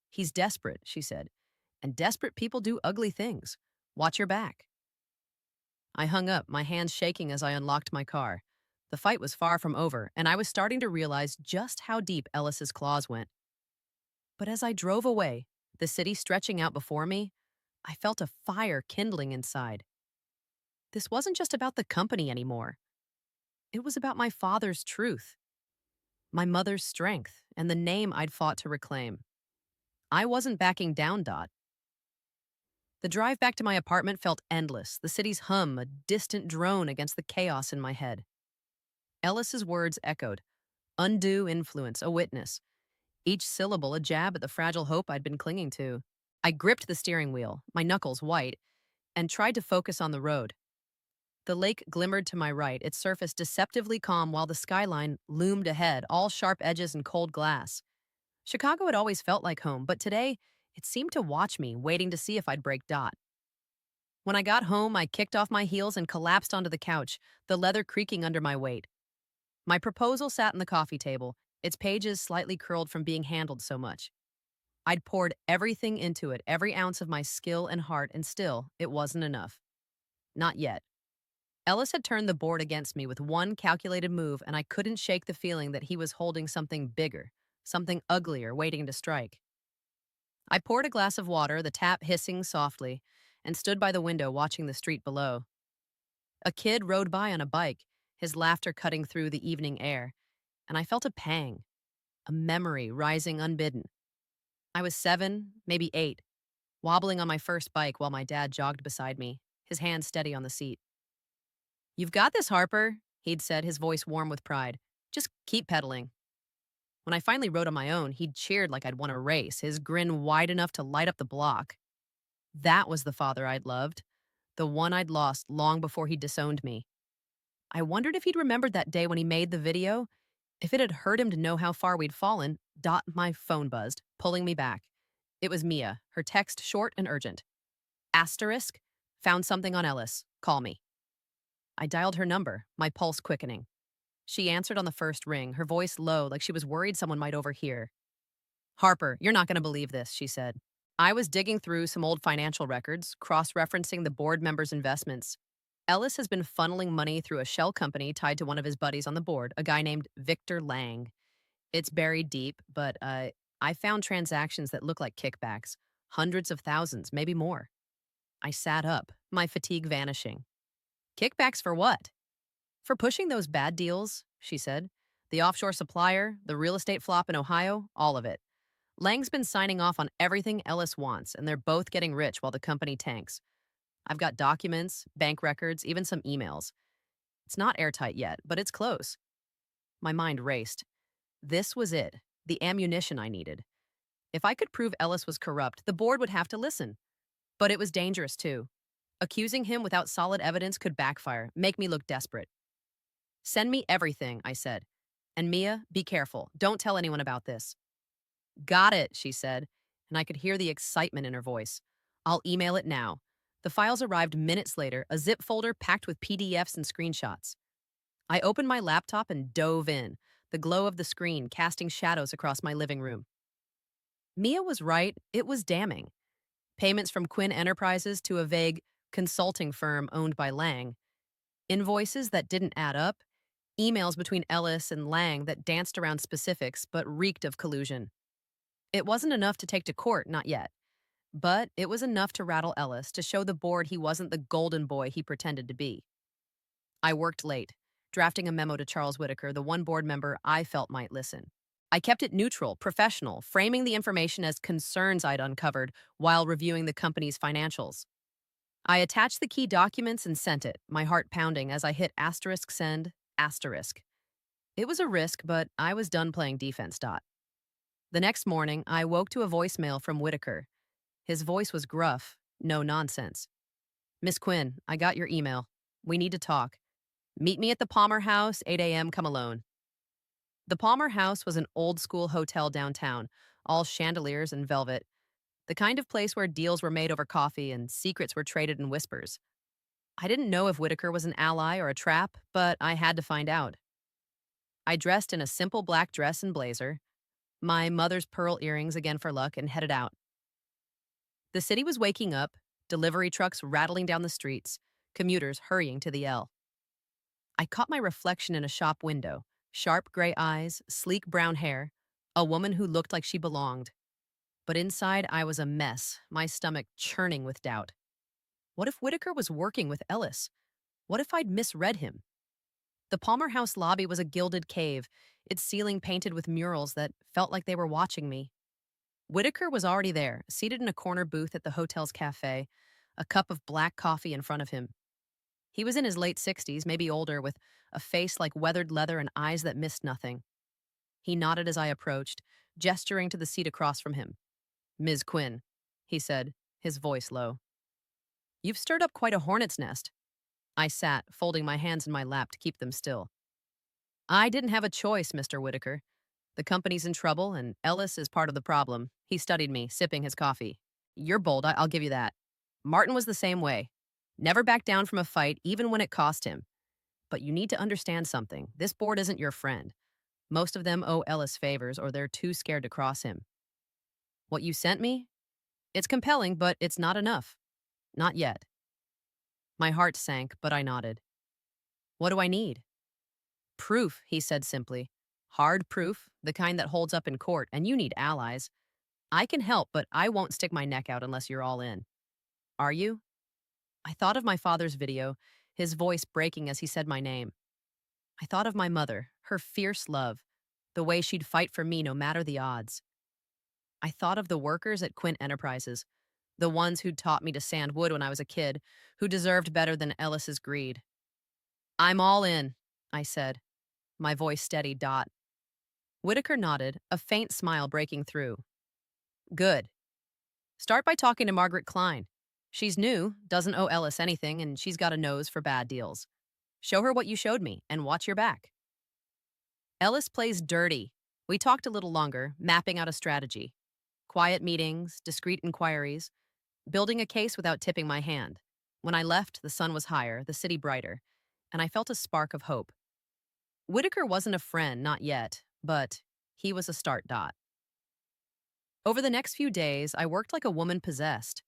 He's desperate, she said, and desperate people do ugly things. Watch your back. I hung up, my hands shaking as I unlocked my car. The fight was far from over, and I was starting to realize just how deep Ellis's claws went. But as I drove away, the city stretching out before me, I felt a fire kindling inside. This wasn't just about the company anymore. It was about my father's truth, my mother's strength, and the name I'd fought to reclaim. I wasn't backing down. The drive back to my apartment felt endless, the city's hum a distant drone against the chaos in my head. Ellis's words echoed. Undue influence, a witness. Each syllable a jab at the fragile hope I'd been clinging to. I gripped the steering wheel, my knuckles white, and tried to focus on the road. The lake glimmered to my right, its surface deceptively calm while the skyline loomed ahead, all sharp edges and cold glass. Chicago had always felt like home, but today it seemed to watch me, waiting to see if I'd break. When I got home, I kicked off my heels and collapsed onto the couch, the leather creaking under my weight. My proposal sat on the coffee table, its pages slightly curled from being handled so much. I'd poured everything into it, every ounce of my skill and heart, and still, it wasn't enough. Not yet. Ellis had turned the board against me with one calculated move, and I couldn't shake the feeling that he was holding something bigger, something uglier, waiting to strike. I poured a glass of water, the tap hissing softly, and stood by the window watching the street below. A kid rode by on a bike, his laughter cutting through the evening air, and I felt a pang, a memory rising unbidden. I was 7, maybe 8, wobbling on my first bike while my dad jogged beside me, his hand steady on the seat. You've got this, Harper, he'd said, his voice warm with pride. Just keep pedaling. When I finally rode on my own, he'd cheered like I'd won a race, his grin wide enough to light up the block. That was the father I'd loved, the one I'd lost long before he disowned me. I wondered if he'd remembered that day when he made the video, if it had hurt him to know how far we'd fallen. My phone buzzed, pulling me back. It was Mia, her text short and urgent. Asterisk, found something on Ellis. Call me. I dialed her number, my pulse quickening. She answered on the first ring, her voice low, like she was worried someone might overhear. Harper, you're not going to believe this, she said. I was digging through some old financial records, cross-referencing the board members' investments. Ellis has been funneling money through a shell company tied to one of his buddies on the board, a guy named Victor Lang. It's buried deep, but I found transactions that look like kickbacks. Hundreds of thousands, maybe more. I sat up, my fatigue vanishing. Kickbacks for what? For pushing those bad deals, she said. The offshore supplier, the real estate flop in Ohio, all of it. Lang's been signing off on everything Ellis wants, and they're both getting rich while the company tanks. I've got documents, bank records, even some emails. It's not airtight yet, but it's close. My mind raced. This was it, the ammunition I needed. If I could prove Ellis was corrupt, the board would have to listen. But it was dangerous, too. Accusing him without solid evidence could backfire, make me look desperate. Send me everything, I said. And Mia, be careful. Don't tell anyone about this. Got it, she said, and I could hear the excitement in her voice. I'll email it now. The files arrived minutes later, a zip folder packed with PDFs and screenshots. I opened my laptop and dove in, the glow of the screen casting shadows across my living room. Mia was right, it was damning. Payments from Quinn Enterprises to a vague consulting firm owned by Lang, invoices that didn't add up, emails between Ellis and Lang that danced around specifics but reeked of collusion. It wasn't enough to take to court, not yet, but it was enough to rattle Ellis, to show the board he wasn't the golden boy he pretended to be. I worked late, drafting a memo to Charles Whitaker, the one board member I felt might listen. I kept it neutral, professional, framing the information as concerns I'd uncovered while reviewing the company's financials. I attached the key documents and sent it, my heart pounding as I hit asterisk send, asterisk. It was a risk, but I was done playing defense. The next morning, I woke to a voicemail from Whitaker. His voice was gruff, no nonsense. Miss Quinn, I got your email. We need to talk. Meet me at the Palmer House, 8 a.m., come alone. The Palmer House was an old-school hotel downtown, all chandeliers and velvet, the kind of place where deals were made over coffee and secrets were traded in whispers. I didn't know if Whitaker was an ally or a trap, but I had to find out. I dressed in a simple black dress and blazer, my mother's pearl earrings again for luck, and headed out. The city was waking up, delivery trucks rattling down the streets, commuters hurrying to the L. I caught my reflection in a shop window, sharp gray eyes, sleek brown hair, a woman who looked like she belonged. But inside, I was a mess, my stomach churning with doubt. What if Whitaker was working with Ellis? What if I'd misread him? The Palmer House lobby was a gilded cave, its ceiling painted with murals that felt like they were watching me. Whitaker was already there, seated in a corner booth at the hotel's cafe, a cup of black coffee in front of him. He was in his late 60s, maybe older, with a face like weathered leather and eyes that missed nothing. He nodded as I approached, gesturing to the seat across from him. Ms. Quinn, he said, his voice low. You've stirred up quite a hornet's nest. I sat, folding my hands in my lap to keep them still. I didn't have a choice, Mr. Whitaker. The company's in trouble, and Ellis is part of the problem. He studied me, sipping his coffee. You're bold, I'll give you that. Martin was the same way. Never backed down from a fight, even when it cost him. But you need to understand something. This board isn't your friend. Most of them owe Ellis favors, or they're too scared to cross him. What you sent me? It's compelling, but it's not enough. Not yet. My heart sank, but I nodded. What do I need? Proof, he said simply. Hard proof, the kind that holds up in court, and you need allies. I can help, but I won't stick my neck out unless you're all in. Are you? I thought of my father's video, his voice breaking as he said my name. I thought of my mother, her fierce love, the way she'd fight for me no matter the odds. I thought of the workers at Quint Enterprises, the ones who'd taught me to sand wood when I was a kid, who deserved better than Ellis's greed. I'm all in, I said, my voice steady. Whitaker nodded, a faint smile breaking through. Good. Start by talking to Margaret Klein. She's new, doesn't owe Ellis anything, and she's got a nose for bad deals. Show her what you showed me, and watch your back. Ellis plays dirty. We talked a little longer, mapping out a strategy. Quiet meetings, discreet inquiries, building a case without tipping my hand. When I left, the sun was higher, the city brighter, and I felt a spark of hope. Whitaker wasn't a friend, not yet, but he was a start. Over the next few days, I worked like a woman possessed.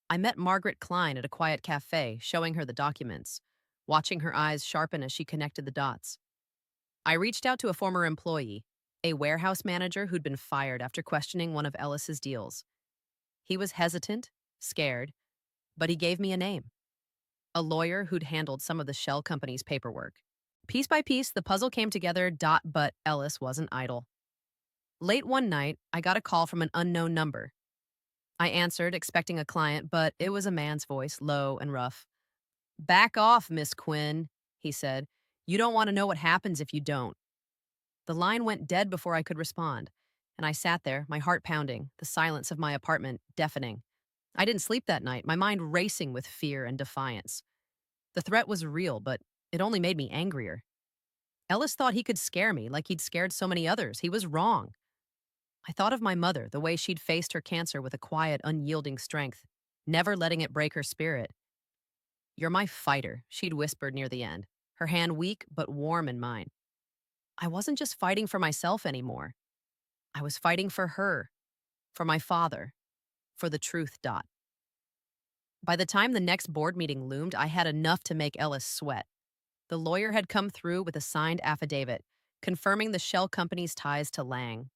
I met Margaret Klein at a quiet cafe, showing her the documents, watching her eyes sharpen as she connected the dots. I reached out to a former employee, a warehouse manager who'd been fired after questioning one of Ellis's deals. He was hesitant, scared, but he gave me a name. A lawyer who'd handled some of the shell company's paperwork. Piece by piece, the puzzle came together. But Ellis wasn't idle. Late one night, I got a call from an unknown number. I answered, expecting a client, but it was a man's voice, low and rough. Back off, Miss Quinn, he said. You don't want to know what happens if you don't. The line went dead before I could respond, and I sat there, my heart pounding, the silence of my apartment deafening. I didn't sleep that night, my mind racing with fear and defiance. The threat was real, but it only made me angrier. Ellis thought he could scare me like he'd scared so many others. He was wrong. I thought of my mother, the way she'd faced her cancer with a quiet, unyielding strength, never letting it break her spirit. You're my fighter, she'd whispered near the end, her hand weak but warm in mine. I wasn't just fighting for myself anymore. I was fighting for her, for my father, for the truth. By the time the next board meeting loomed, I had enough to make Ellis sweat. The lawyer had come through with a signed affidavit, confirming the shell company's ties to Lang.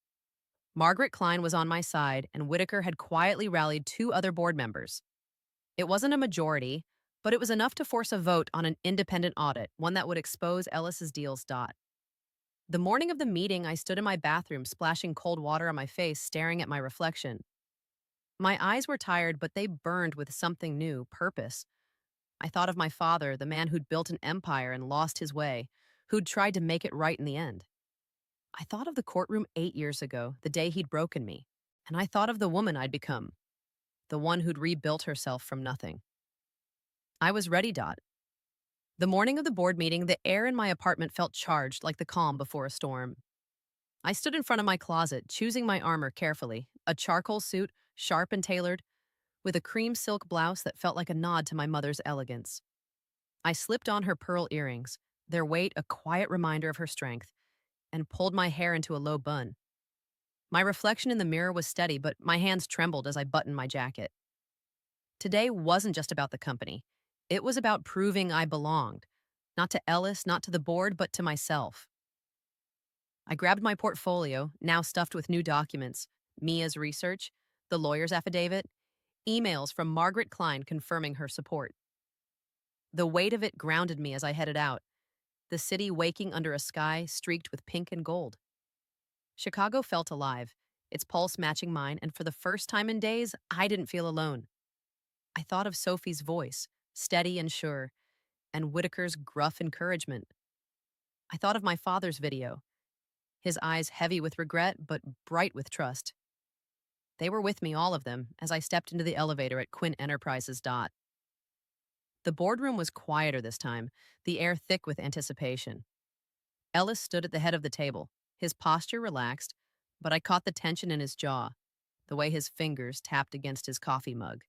Margaret Klein was on my side, and Whitaker had quietly rallied two other board members. It wasn't a majority, but it was enough to force a vote on an independent audit, one that would expose Ellis's deals. The morning of the meeting, I stood in my bathroom, splashing cold water on my face, staring at my reflection. My eyes were tired, but they burned with something new, purpose. I thought of my father, the man who'd built an empire and lost his way, who'd tried to make it right in the end. I thought of the courtroom 8 years ago, the day he'd broken me, and I thought of the woman I'd become, the one who'd rebuilt herself from nothing. I was ready. The morning of the board meeting, the air in my apartment felt charged like the calm before a storm. I stood in front of my closet, choosing my armor carefully, a charcoal suit, sharp and tailored, with a cream silk blouse that felt like a nod to my mother's elegance. I slipped on her pearl earrings, their weight a quiet reminder of her strength, and pulled my hair into a low bun. My reflection in the mirror was steady, but my hands trembled as I buttoned my jacket. Today wasn't just about the company. It was about proving I belonged, not to Ellis, not to the board, but to myself. I grabbed my portfolio, now stuffed with new documents, Mia's research, the lawyer's affidavit, emails from Margaret Klein confirming her support. The weight of it grounded me as I headed out, the city waking under a sky streaked with pink and gold. Chicago felt alive, its pulse matching mine, and for the first time in days, I didn't feel alone. I thought of Sophie's voice, steady and sure, and Whitaker's gruff encouragement. I thought of my father's video, his eyes heavy with regret but bright with trust. They were with me, all of them, as I stepped into the elevator at Quinn Enterprises. The boardroom was quieter this time, the air thick with anticipation. Ellis stood at the head of the table, his posture relaxed, but I caught the tension in his jaw, the way his fingers tapped against his coffee mug.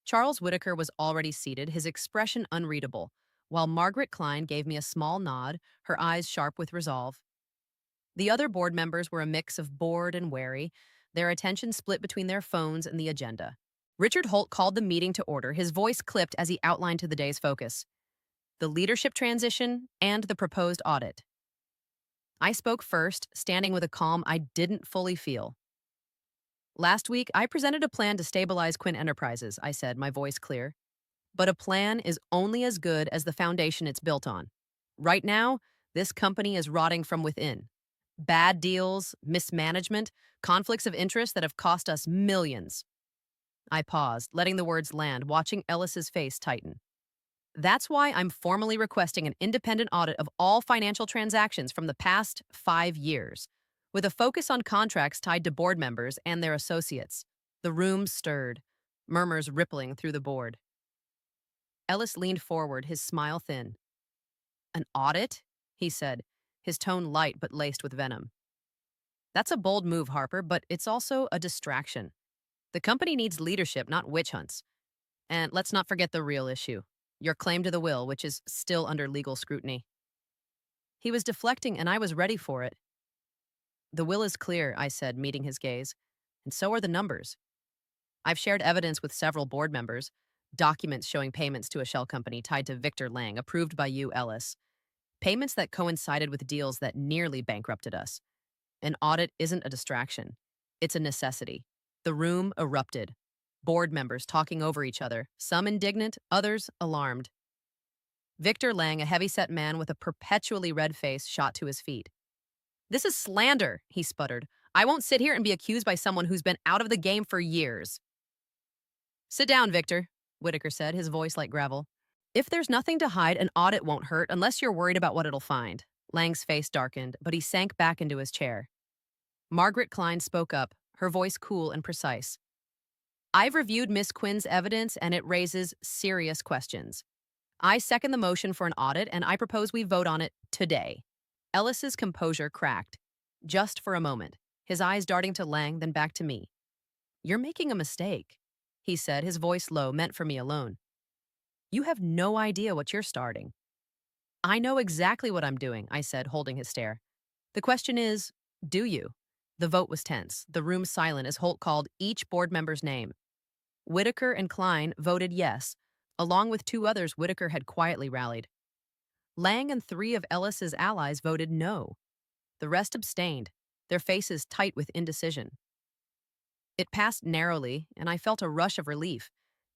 Charles Whitaker was already seated, his expression unreadable, while Margaret Klein gave me a small nod, her eyes sharp with resolve. The other board members were a mix of bored and wary, their attention split between their phones and the agenda. Richard Holt called the meeting to order, his voice clipped as he outlined to the day's focus: the leadership transition and the proposed audit. I spoke first, standing with a calm I didn't fully feel. Last week, I presented a plan to stabilize Quinn Enterprises, I said, my voice clear. But a plan is only as good as the foundation it's built on. Right now, this company is rotting from within. Bad deals, mismanagement, conflicts of interest that have cost us millions. I paused, letting the words land, watching Ellis's face tighten. That's why I'm formally requesting an independent audit of all financial transactions from the past 5 years, with a focus on contracts tied to board members and their associates. The room stirred, murmurs rippling through the board. Ellis leaned forward, his smile thin. An audit? He said, his tone light but laced with venom. That's a bold move, Harper, but it's also a distraction. The company needs leadership, not witch hunts. And let's not forget the real issue: your claim to the will, which is still under legal scrutiny. He was deflecting, and I was ready for it. The will is clear, I said, meeting his gaze, and so are the numbers. I've shared evidence with several board members, documents showing payments to a shell company tied to Victor Lang, approved by you, Ellis. Payments that coincided with deals that nearly bankrupted us. An audit isn't a distraction. It's a necessity. The room erupted. Board members talking over each other, some indignant, others alarmed. Victor Lang, a heavy-set man with a perpetually red face, shot to his feet. This is slander, he sputtered. I won't sit here and be accused by someone who's been out of the game for years. Sit down, Victor, Whitaker said, his voice like gravel. If there's nothing to hide, an audit won't hurt unless you're worried about what it'll find. Lang's face darkened, but he sank back into his chair. Margaret Klein spoke up, her voice cool and precise. I've reviewed Miss Quinn's evidence and it raises serious questions. I second the motion for an audit and I propose we vote on it today. Ellis's composure cracked, just for a moment, his eyes darting to Lang, then back to me. You're making a mistake, he said, his voice low, meant for me alone. You have no idea what you're starting. I know exactly what I'm doing, I said, holding his stare. The question is, do you? The vote was tense, the room silent as Holt called each board member's name. Whitaker and Klein voted yes. Along with two others Whitaker had quietly rallied. Lang and three of Ellis's allies voted no. The rest abstained, their faces tight with indecision. It passed narrowly, and I felt a rush of relief,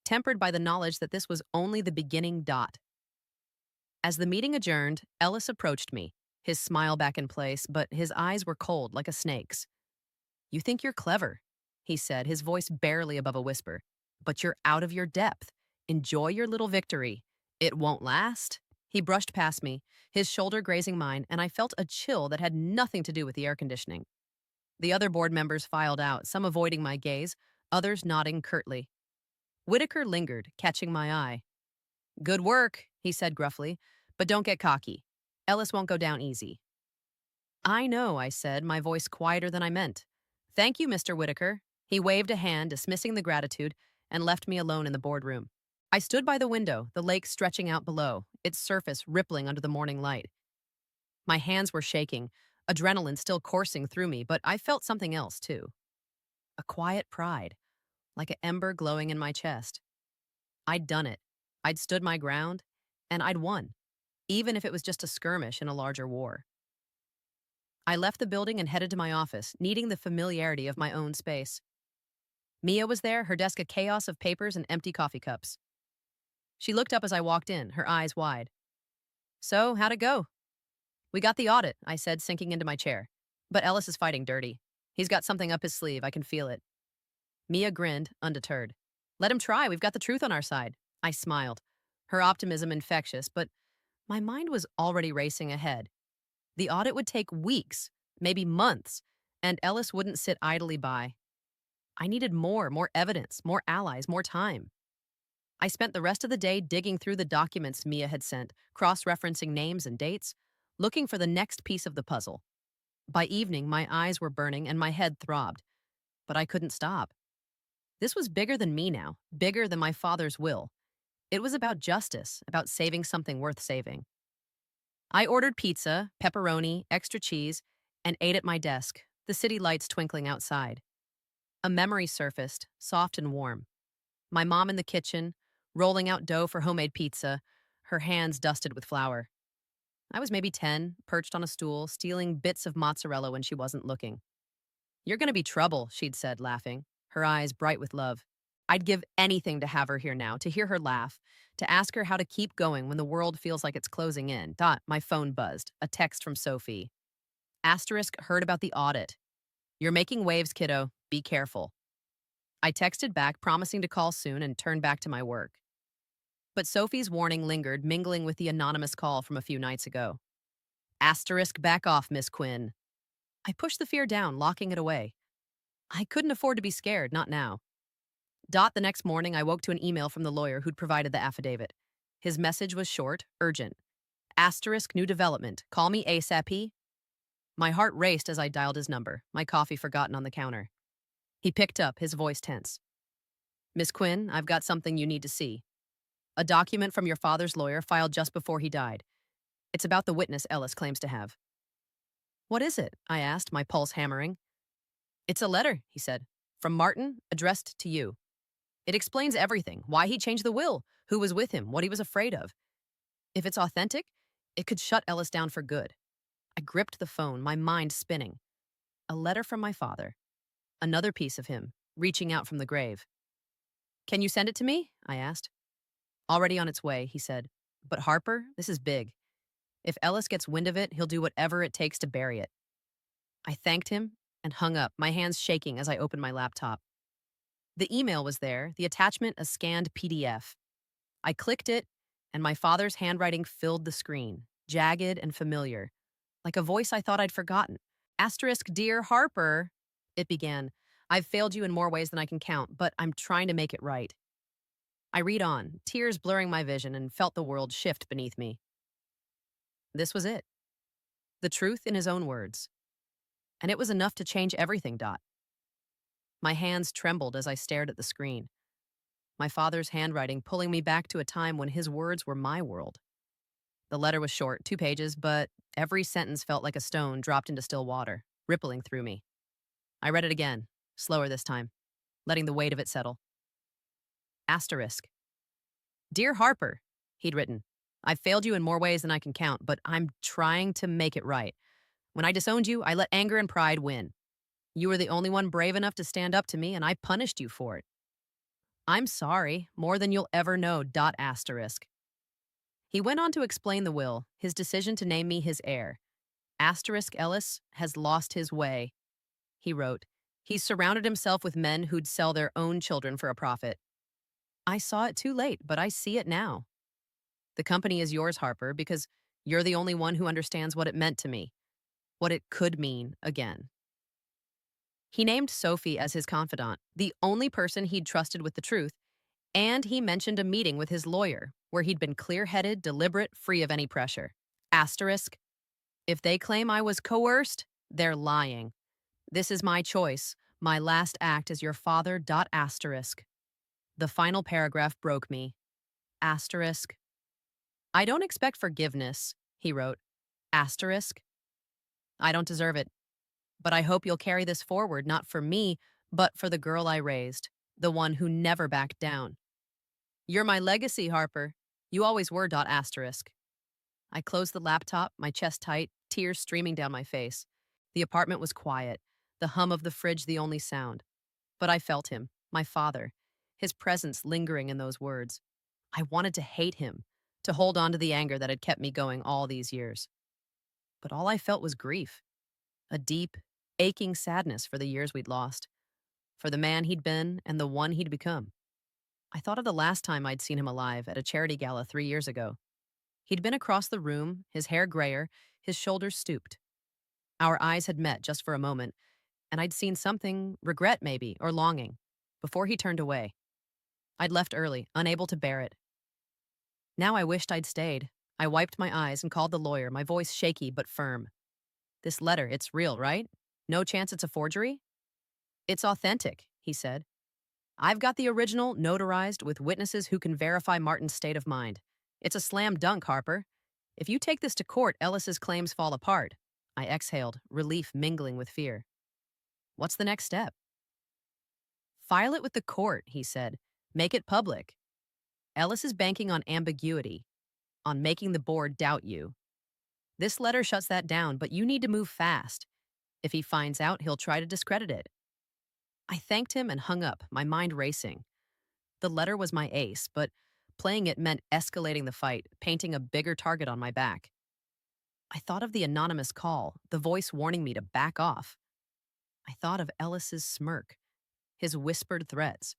tempered by the knowledge that this was only the beginning dot. As the meeting adjourned, Ellis approached me, his smile back in place, but his eyes were cold like a snake's. You think you're clever, he said, his voice barely above a whisper, but you're out of your depth. Enjoy your little victory. It won't last. He brushed past me, his shoulder grazing mine, and I felt a chill that had nothing to do with the air conditioning. The other board members filed out, some avoiding my gaze, others nodding curtly. Whitaker lingered, catching my eye. Good work, he said gruffly, but don't get cocky. Ellis won't go down easy. I know, I said, my voice quieter than I meant. Thank you, Mr. Whitaker. He waved a hand, dismissing the gratitude, and left me alone in the boardroom. I stood by the window, the lake stretching out below, its surface rippling under the morning light. My hands were shaking, adrenaline still coursing through me, but I felt something else, too. A quiet pride, like an ember glowing in my chest. I'd done it. I'd stood my ground, and I'd won, even if it was just a skirmish in a larger war. I left the building and headed to my office, needing the familiarity of my own space. Mia was there, her desk a chaos of papers and empty coffee cups. She looked up as I walked in, her eyes wide. So, how'd it go? We got the audit, I said, sinking into my chair. But Ellis is fighting dirty. He's got something up his sleeve, I can feel it. Mia grinned, undeterred. Let him try, we've got the truth on our side. I smiled, her optimism infectious, but my mind was already racing ahead. The audit would take weeks, maybe months, and Ellis wouldn't sit idly by. I needed more evidence, more allies, more time. I spent the rest of the day digging through the documents Mia had sent, cross-referencing names and dates, looking for the next piece of the puzzle. By evening, my eyes were burning and my head throbbed, but I couldn't stop. This was bigger than me now, bigger than my father's will. It was about justice, about saving something worth saving. I ordered pizza, pepperoni, extra cheese, and ate at my desk, the city lights twinkling outside. A memory surfaced, soft and warm. My mom in the kitchen, rolling out dough for homemade pizza, her hands dusted with flour. I was maybe 10, perched on a stool, stealing bits of mozzarella when she wasn't looking. You're gonna be trouble, she'd said, laughing, her eyes bright with love. I'd give anything to have her here now, to hear her laugh, to ask her how to keep going when the world feels like it's closing in. My phone buzzed, a text from Sophie. Asterisk heard about the audit. You're making waves, kiddo. Be careful. I texted back, promising to call soon, and turned back to my work. But Sophie's warning lingered, mingling with the anonymous call from a few nights ago. Asterisk back off, Miss Quinn. I pushed the fear down, locking it away. I couldn't afford to be scared, not now. The next morning, I woke to an email from the lawyer who'd provided the affidavit. His message was short, urgent. Asterisk new development. Call me ASAP. My heart raced as I dialed his number, my coffee forgotten on the counter. He picked up, his voice tense. Miss Quinn, I've got something you need to see. A document from your father's lawyer filed just before he died. It's about the witness Ellis claims to have. What is it? I asked, my pulse hammering. It's a letter, he said, from Martin, addressed to you. It explains everything, why he changed the will, who was with him, what he was afraid of. If it's authentic, it could shut Ellis down for good. I gripped the phone, my mind spinning. A letter from my father. Another piece of him, reaching out from the grave. Can you send it to me? I asked. Already on its way, he said. But Harper, this is big. If Ellis gets wind of it, he'll do whatever it takes to bury it. I thanked him and hung up, my hands shaking as I opened my laptop. The email was there, the attachment a scanned PDF. I clicked it, and my father's handwriting filled the screen, jagged and familiar, like a voice I thought I'd forgotten. Asterisk, dear Harper, it began. I've failed you in more ways than I can count, but I'm trying to make it right. I read on, tears blurring my vision, and felt the world shift beneath me. This was it. The truth in his own words. And it was enough to change everything, Dot. My hands trembled as I stared at the screen, my father's handwriting pulling me back to a time when his words were my world. The letter was short, 2 pages, but every sentence felt like a stone dropped into still water, rippling through me. I read it again, slower this time, letting the weight of it settle. Asterisk. Dear Harper, he'd written, I've failed you in more ways than I can count, but I'm trying to make it right. When I disowned you, I let anger and pride win. You were the only one brave enough to stand up to me, and I punished you for it. I'm sorry, more than you'll ever know. Asterisk. He went on to explain the will, his decision to name me his heir. Asterisk Ellis has lost his way, he wrote. He's surrounded himself with men who'd sell their own children for a profit. I saw it too late, but I see it now. The company is yours, Harper, because you're the only one who understands what it meant to me, what it could mean again. He named Sophie as his confidant, the only person he'd trusted with the truth, and he mentioned a meeting with his lawyer, where he'd been clear-headed, deliberate, free of any pressure. Asterisk. If they claim I was coerced, they're lying. This is my choice. My last act as your father. Asterisk. The final paragraph broke me. Asterisk. I don't expect forgiveness, he wrote. Asterisk. I don't deserve it. But I hope you'll carry this forward, not for me, but for the girl I raised, the one who never backed down. You're my legacy, Harper. You always were. Asterisk. I closed the laptop, my chest tight, tears streaming down my face. The apartment was quiet, the hum of the fridge the only sound. But I felt him, my father, his presence lingering in those words. I wanted to hate him, to hold on to the anger that had kept me going all these years. But all I felt was grief, a deep, aching sadness for the years we'd lost, for the man he'd been and the one he'd become. I thought of the last time I'd seen him alive at a charity gala 3 years ago. He'd been across the room, his hair grayer, his shoulders stooped. Our eyes had met just for a moment, and I'd seen something, regret maybe, or longing, before he turned away. I'd left early, unable to bear it. Now I wished I'd stayed. I wiped my eyes and called the lawyer, my voice shaky but firm. This letter, it's real, right? No chance it's a forgery? It's authentic, he said. I've got the original, notarized, with witnesses who can verify Martin's state of mind. It's a slam dunk, Harper. If you take this to court, Ellis's claims fall apart. I exhaled, relief mingling with fear. What's the next step? File it with the court, he said. Make it public. Ellis is banking on ambiguity, on making the board doubt you. This letter shuts that down, but you need to move fast. If he finds out, he'll try to discredit it. I thanked him and hung up, my mind racing. The letter was my ace, but playing it meant escalating the fight, painting a bigger target on my back. I thought of the anonymous call, the voice warning me to back off. I thought of Ellis's smirk, his whispered threats.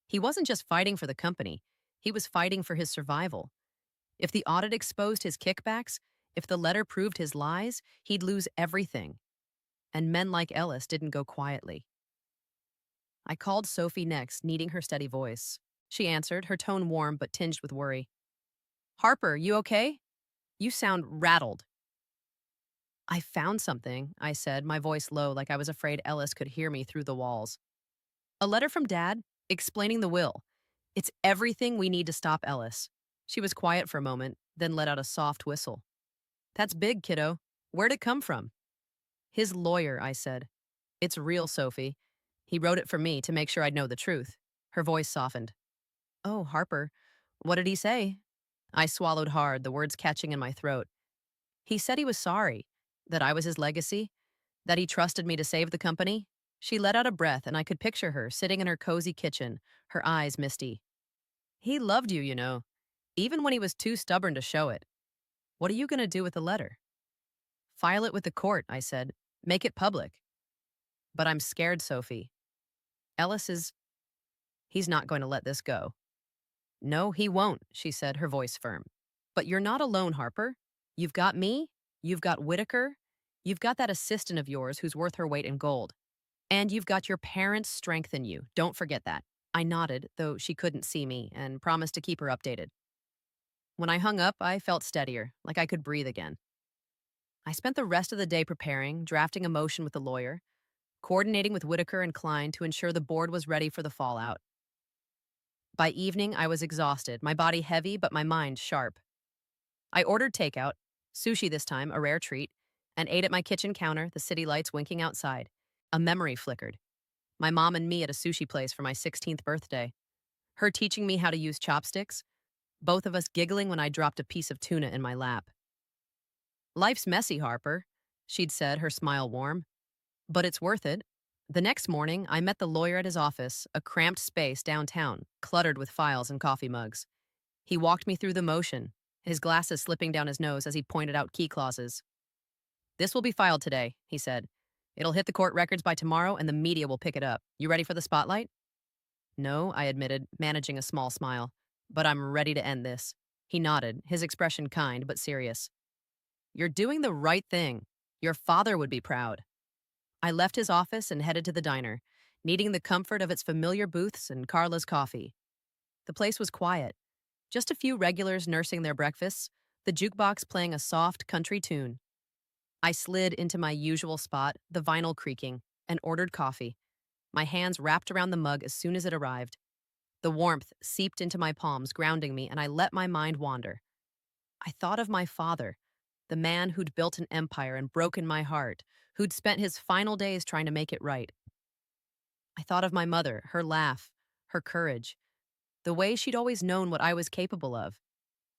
He wasn't just fighting for the company, he was fighting for his survival. If the audit exposed his kickbacks, if the letter proved his lies, he'd lose everything. And men like Ellis didn't go quietly. I called Sophie next, needing her steady voice. She answered, her tone warm but tinged with worry. Harper, you okay? You sound rattled. I found something, I said, my voice low like I was afraid Ellis could hear me through the walls. A letter from Dad, explaining the will. It's everything we need to stop Ellis. She was quiet for a moment, then let out a soft whistle. That's big, kiddo. Where'd it come from? His lawyer, I said. It's real, Sophie. He wrote it for me to make sure I'd know the truth. Her voice softened. Oh, Harper, what did he say? I swallowed hard, the words catching in my throat. He said he was sorry, that I was his legacy, that he trusted me to save the company. She let out a breath, and I could picture her sitting in her cozy kitchen, her eyes misty. He loved you, you know, even when he was too stubborn to show it. What are you going to do with the letter? File it with the court, I said. Make it public. But I'm scared, Sophie. Ellis is. He's not going to let this go. No, he won't, she said, her voice firm. But you're not alone, Harper. You've got me, you've got Whitaker, you've got that assistant of yours who's worth her weight in gold. And you've got your parents' strength in you. Don't forget that. I nodded, though she couldn't see me, and promised to keep her updated. When I hung up, I felt steadier, like I could breathe again. I spent the rest of the day preparing, drafting a motion with the lawyer, coordinating with Whitaker and Klein to ensure the board was ready for the fallout. By evening, I was exhausted, my body heavy, but my mind sharp. I ordered takeout, sushi this time, a rare treat, and ate at my kitchen counter, the city lights winking outside. A memory flickered. My mom and me at a sushi place for my 16th birthday. Her teaching me how to use chopsticks, both of us giggling when I dropped a piece of tuna in my lap. Life's messy, Harper, she'd said, her smile warm. But it's worth it. The next morning, I met the lawyer at his office, a cramped space downtown, cluttered with files and coffee mugs. He walked me through the motion, his glasses slipping down his nose as he pointed out key clauses. This will be filed today, he said. It'll hit the court records by tomorrow and the media will pick it up. You ready for the spotlight? No, I admitted, managing a small smile. But I'm ready to end this. He nodded, his expression kind but serious. You're doing the right thing. Your father would be proud. I left his office and headed to the diner, needing the comfort of its familiar booths and Carla's coffee. The place was quiet. Just a few regulars nursing their breakfasts, the jukebox playing a soft country tune. I slid into my usual spot, the vinyl creaking, and ordered coffee. My hands wrapped around the mug as soon as it arrived. The warmth seeped into my palms, grounding me, and I let my mind wander. I thought of my father, the man who'd built an empire and broken my heart, who'd spent his final days trying to make it right. I thought of my mother, her laugh, her courage, the way she'd always known what I was capable of.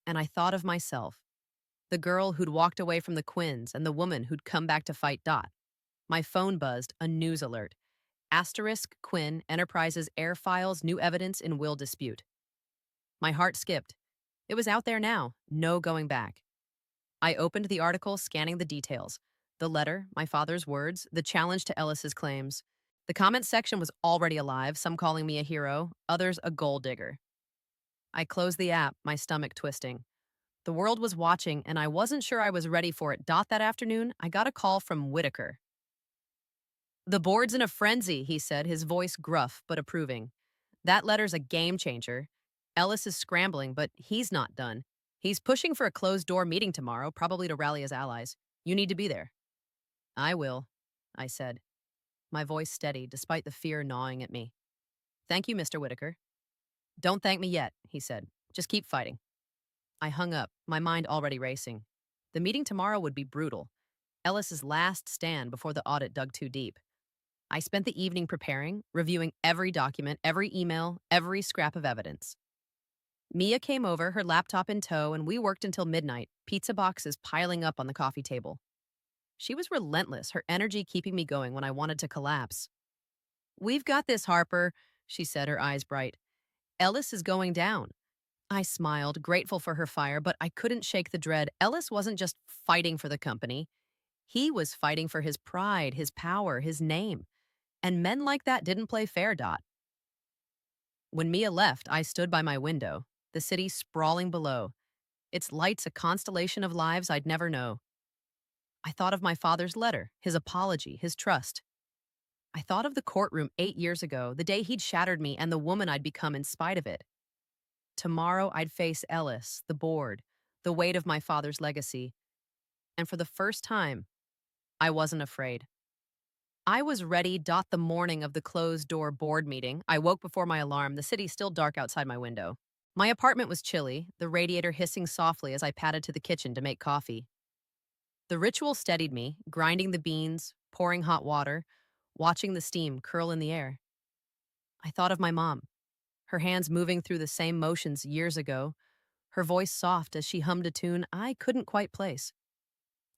And I thought of myself, the girl who'd walked away from the Quinns and the woman who'd come back to fight Dot. My phone buzzed, a news alert. Asterisk Quinn Enterprises air files new evidence in will dispute. My heart skipped. It was out there now, no going back. I opened the article, scanning the details. The letter, my father's words, the challenge to Ellis's claims. The comment section was already alive, some calling me a hero, others a gold digger. I closed the app, my stomach twisting. The world was watching, and I wasn't sure I was ready for it. That afternoon, I got a call from Whitaker. The board's in a frenzy, he said, his voice gruff but approving. That letter's a game changer. Ellis is scrambling, but he's not done. He's pushing for a closed-door meeting tomorrow, probably to rally his allies. You need to be there. I will, I said, my voice steady despite the fear gnawing at me. Thank you, Mr. Whitaker. Don't thank me yet, he said. Just keep fighting. I hung up, my mind already racing. The meeting tomorrow would be brutal. Ellis's last stand before the audit dug too deep. I spent the evening preparing, reviewing every document, every email, every scrap of evidence. Mia came over, her laptop in tow, and we worked until midnight, pizza boxes piling up on the coffee table. She was relentless, her energy keeping me going when I wanted to collapse. We've got this, Harper, she said, her eyes bright. Ellis is going down. I smiled, grateful for her fire, but I couldn't shake the dread. Ellis wasn't just fighting for the company. He was fighting for his pride, his power, his name. And men like that didn't play fair, Dot. When Mia left, I stood by my window, the city sprawling below, its lights a constellation of lives I'd never know. I thought of my father's letter, his apology, his trust. I thought of the courtroom 8 years ago, the day he'd shattered me and the woman I'd become in spite of it. Tomorrow I'd face Ellis, the board, the weight of my father's legacy. And for the first time, I wasn't afraid. I was ready. The morning of the closed-door board meeting. I woke before my alarm, the city still dark outside my window. My apartment was chilly, the radiator hissing softly as I padded to the kitchen to make coffee. The ritual steadied me, grinding the beans, pouring hot water, watching the steam curl in the air. I thought of my mom, her hands moving through the same motions years ago, her voice soft as she hummed a tune I couldn't quite place.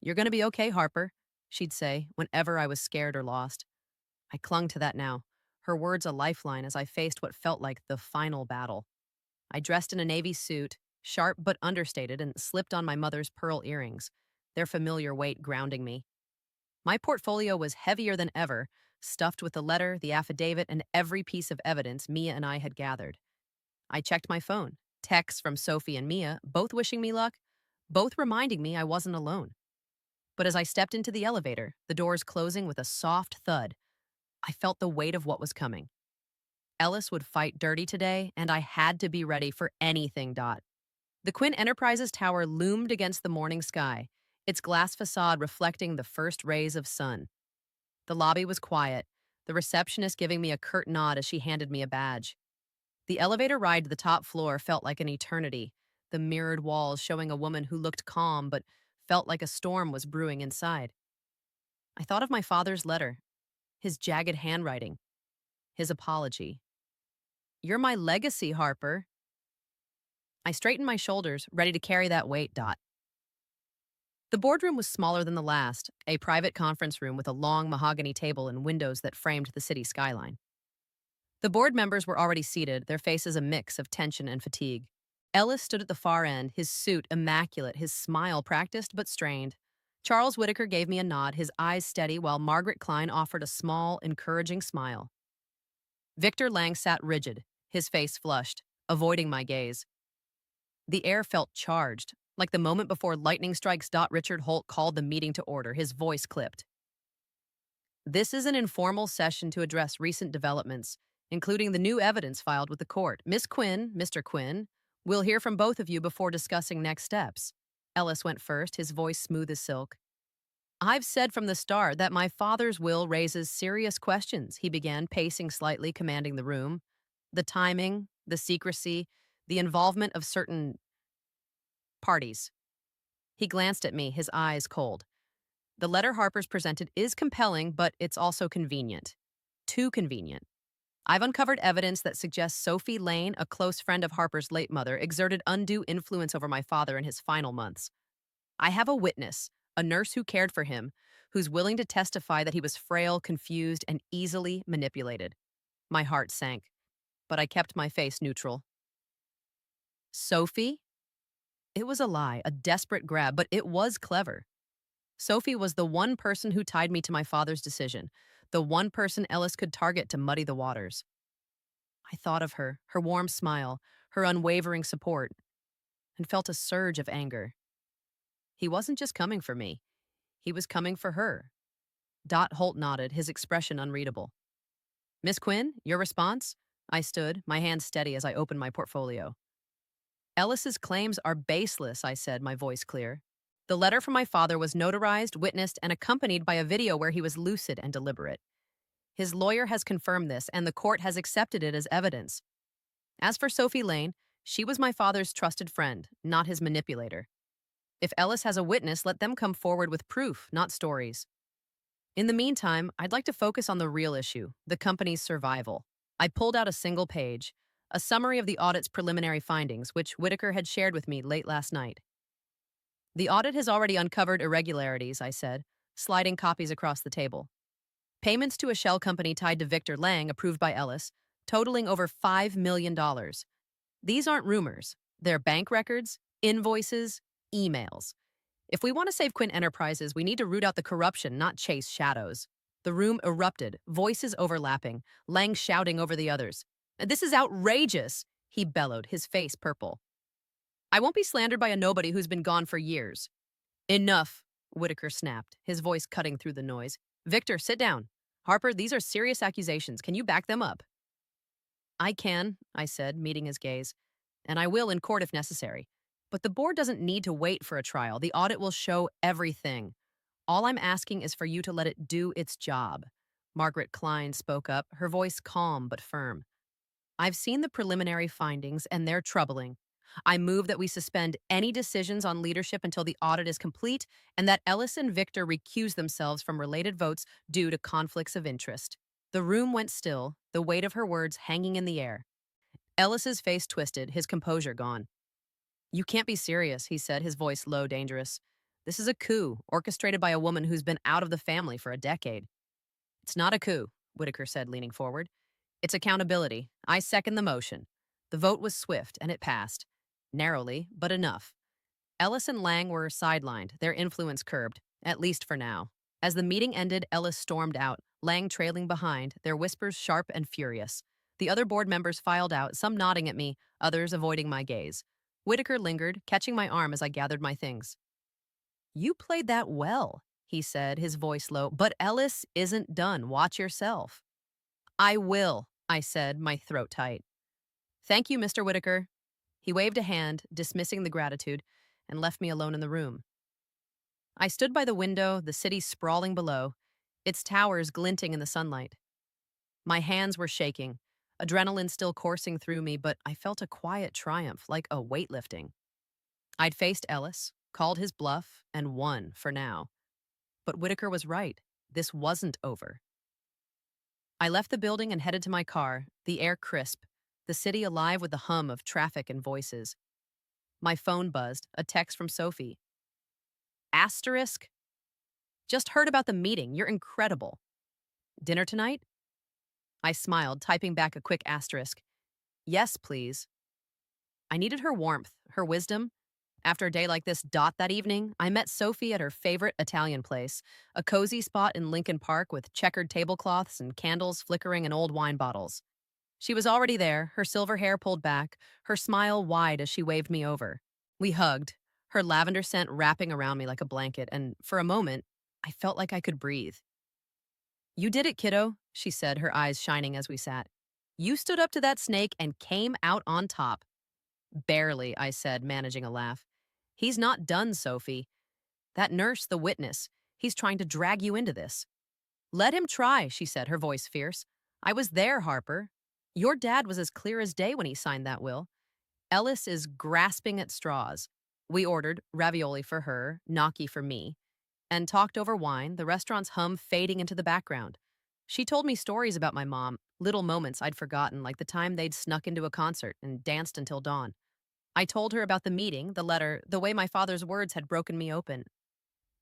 You're going to be okay, Harper, she'd say whenever I was scared or lost. I clung to that now, her words a lifeline as I faced what felt like the final battle. I dressed in a navy suit, sharp but understated, and slipped on my mother's pearl earrings, their familiar weight grounding me. My portfolio was heavier than ever, stuffed with the letter, the affidavit, and every piece of evidence Mia and I had gathered. I checked my phone. Texts from Sophie and Mia, both wishing me luck, both reminding me I wasn't alone. But as I stepped into the elevator, the doors closing with a soft thud, I felt the weight of what was coming. Ellis would fight dirty today, and I had to be ready for anything. The Quinn Enterprises tower loomed against the morning sky, its glass facade reflecting the first rays of sun. The lobby was quiet, the receptionist giving me a curt nod as she handed me a badge. The elevator ride to the top floor felt like an eternity, the mirrored walls showing a woman who looked calm but felt like a storm was brewing inside. I thought of my father's letter, his jagged handwriting, his apology. "You're my legacy, Harper." I straightened my shoulders, ready to carry that weight. The boardroom was smaller than the last, a private conference room with a long mahogany table and windows that framed the city skyline. The board members were already seated, their faces a mix of tension and fatigue. Ellis stood at the far end, his suit immaculate, his smile practiced but strained. Charles Whitaker gave me a nod, his eyes steady, while Margaret Klein offered a small, encouraging smile. Victor Lang sat rigid, his face flushed, avoiding my gaze. The air felt charged, like the moment before lightning strikes. Richard Holt called the meeting to order, his voice clipped. "This is an informal session to address recent developments, including the new evidence filed with the court. Miss Quinn, Mr. Quinn, we'll hear from both of you before discussing next steps." Ellis went first, his voice smooth as silk. "I've said from the start that my father's will raises serious questions," he began, pacing slightly, commanding the room. "The timing, the secrecy, the involvement of certain parties." He glanced at me, his eyes cold. "The letter Harper's presented is compelling, but it's also convenient. Too convenient. I've uncovered evidence that suggests Sophie Lane, a close friend of Harper's late mother, exerted undue influence over my father in his final months. I have a witness, a nurse who cared for him, who's willing to testify that he was frail, confused, and easily manipulated." My heart sank, but I kept my face neutral. "Sophie?" It was a lie, a desperate grab, but it was clever. Sophie was the one person who tied me to my father's decision, the one person Ellis could target to muddy the waters. I thought of her, her warm smile, her unwavering support, and felt a surge of anger. He wasn't just coming for me. He was coming for her. Holt nodded, his expression unreadable. "Miss Quinn, your response?" I stood, my hands steady as I opened my portfolio. "Ellis's claims are baseless," I said, my voice clear. "The letter from my father was notarized, witnessed, and accompanied by a video where he was lucid and deliberate. His lawyer has confirmed this, and the court has accepted it as evidence. As for Sophie Lane, she was my father's trusted friend, not his manipulator. If Ellis has a witness, let them come forward with proof, not stories. In the meantime, I'd like to focus on the real issue, the company's survival." I pulled out a single page, a summary of the audit's preliminary findings, which Whitaker had shared with me late last night. "The audit has already uncovered irregularities," I said, sliding copies across the table. "Payments to a shell company tied to Victor Lang, approved by Ellis, totaling over $5 million. These aren't rumors. They're bank records, invoices, emails. If we want to save Quinn Enterprises, we need to root out the corruption, not chase shadows." The room erupted, voices overlapping, Lang shouting over the others. "This is outrageous," he bellowed, his face purple. "I won't be slandered by a nobody who's been gone for years." "Enough," Whitaker snapped, his voice cutting through the noise. "Victor, sit down. Harper, these are serious accusations. Can you back them up?" "I can," I said, meeting his gaze, "and I will in court if necessary. But the board doesn't need to wait for a trial. The audit will show everything. All I'm asking is for you to let it do its job." Margaret Klein spoke up, her voice calm but firm. "I've seen the preliminary findings, and they're troubling. I move that we suspend any decisions on leadership until the audit is complete, and that Ellis and Victor recuse themselves from related votes due to conflicts of interest." The room went still, the weight of her words hanging in the air. Ellis's face twisted, his composure gone. "You can't be serious," he said, his voice low, dangerous. "This is a coup, orchestrated by a woman who's been out of the family for a decade." "It's not a coup," Whitaker said, leaning forward. "It's accountability. I second the motion." The vote was swift, and it passed. Narrowly, but enough. Ellis and Lang were sidelined, their influence curbed, at least for now. As the meeting ended, Ellis stormed out, Lang trailing behind, their whispers sharp and furious. The other board members filed out, some nodding at me, others avoiding my gaze. Whitaker lingered, catching my arm as I gathered my things. You played that well, he said, his voice low, but Ellis isn't done. Watch yourself. I will, I said, my throat tight. Thank you, Mr. Whitaker. He waved a hand, dismissing the gratitude, and left me alone in the room. I stood by the window, the city sprawling below, its towers glinting in the sunlight. My hands were shaking, adrenaline still coursing through me, but I felt a quiet triumph, like a weightlifting. I'd faced Ellis, called his bluff, and won for now. But Whitaker was right. This wasn't over. I left the building and headed to my car, the air crisp, the city alive with the hum of traffic and voices. My phone buzzed, a text from Sophie. Asterisk? Just heard about the meeting. You're incredible. Dinner tonight? I smiled, typing back a quick asterisk. Yes, please. I needed her warmth, her wisdom. After a day like this, that evening, I met Sophie at her favorite Italian place, a cozy spot in Lincoln Park with checkered tablecloths and candles flickering in old wine bottles. She was already there, her silver hair pulled back, her smile wide as she waved me over. We hugged, her lavender scent wrapping around me like a blanket, and for a moment, I felt like I could breathe. You did it, kiddo, she said, her eyes shining as we sat. You stood up to that snake and came out on top. Barely, I said, managing a laugh. He's not done, Sophie. That nurse, the witness, he's trying to drag you into this. Let him try, she said, her voice fierce. I was there, Harper. Your dad was as clear as day when he signed that will. Ellis is grasping at straws. We ordered ravioli for her, gnocchi for me, and talked over wine, the restaurant's hum fading into the background. She told me stories about my mom, little moments I'd forgotten, like the time they'd snuck into a concert and danced until dawn. I told her about the meeting, the letter, the way my father's words had broken me open.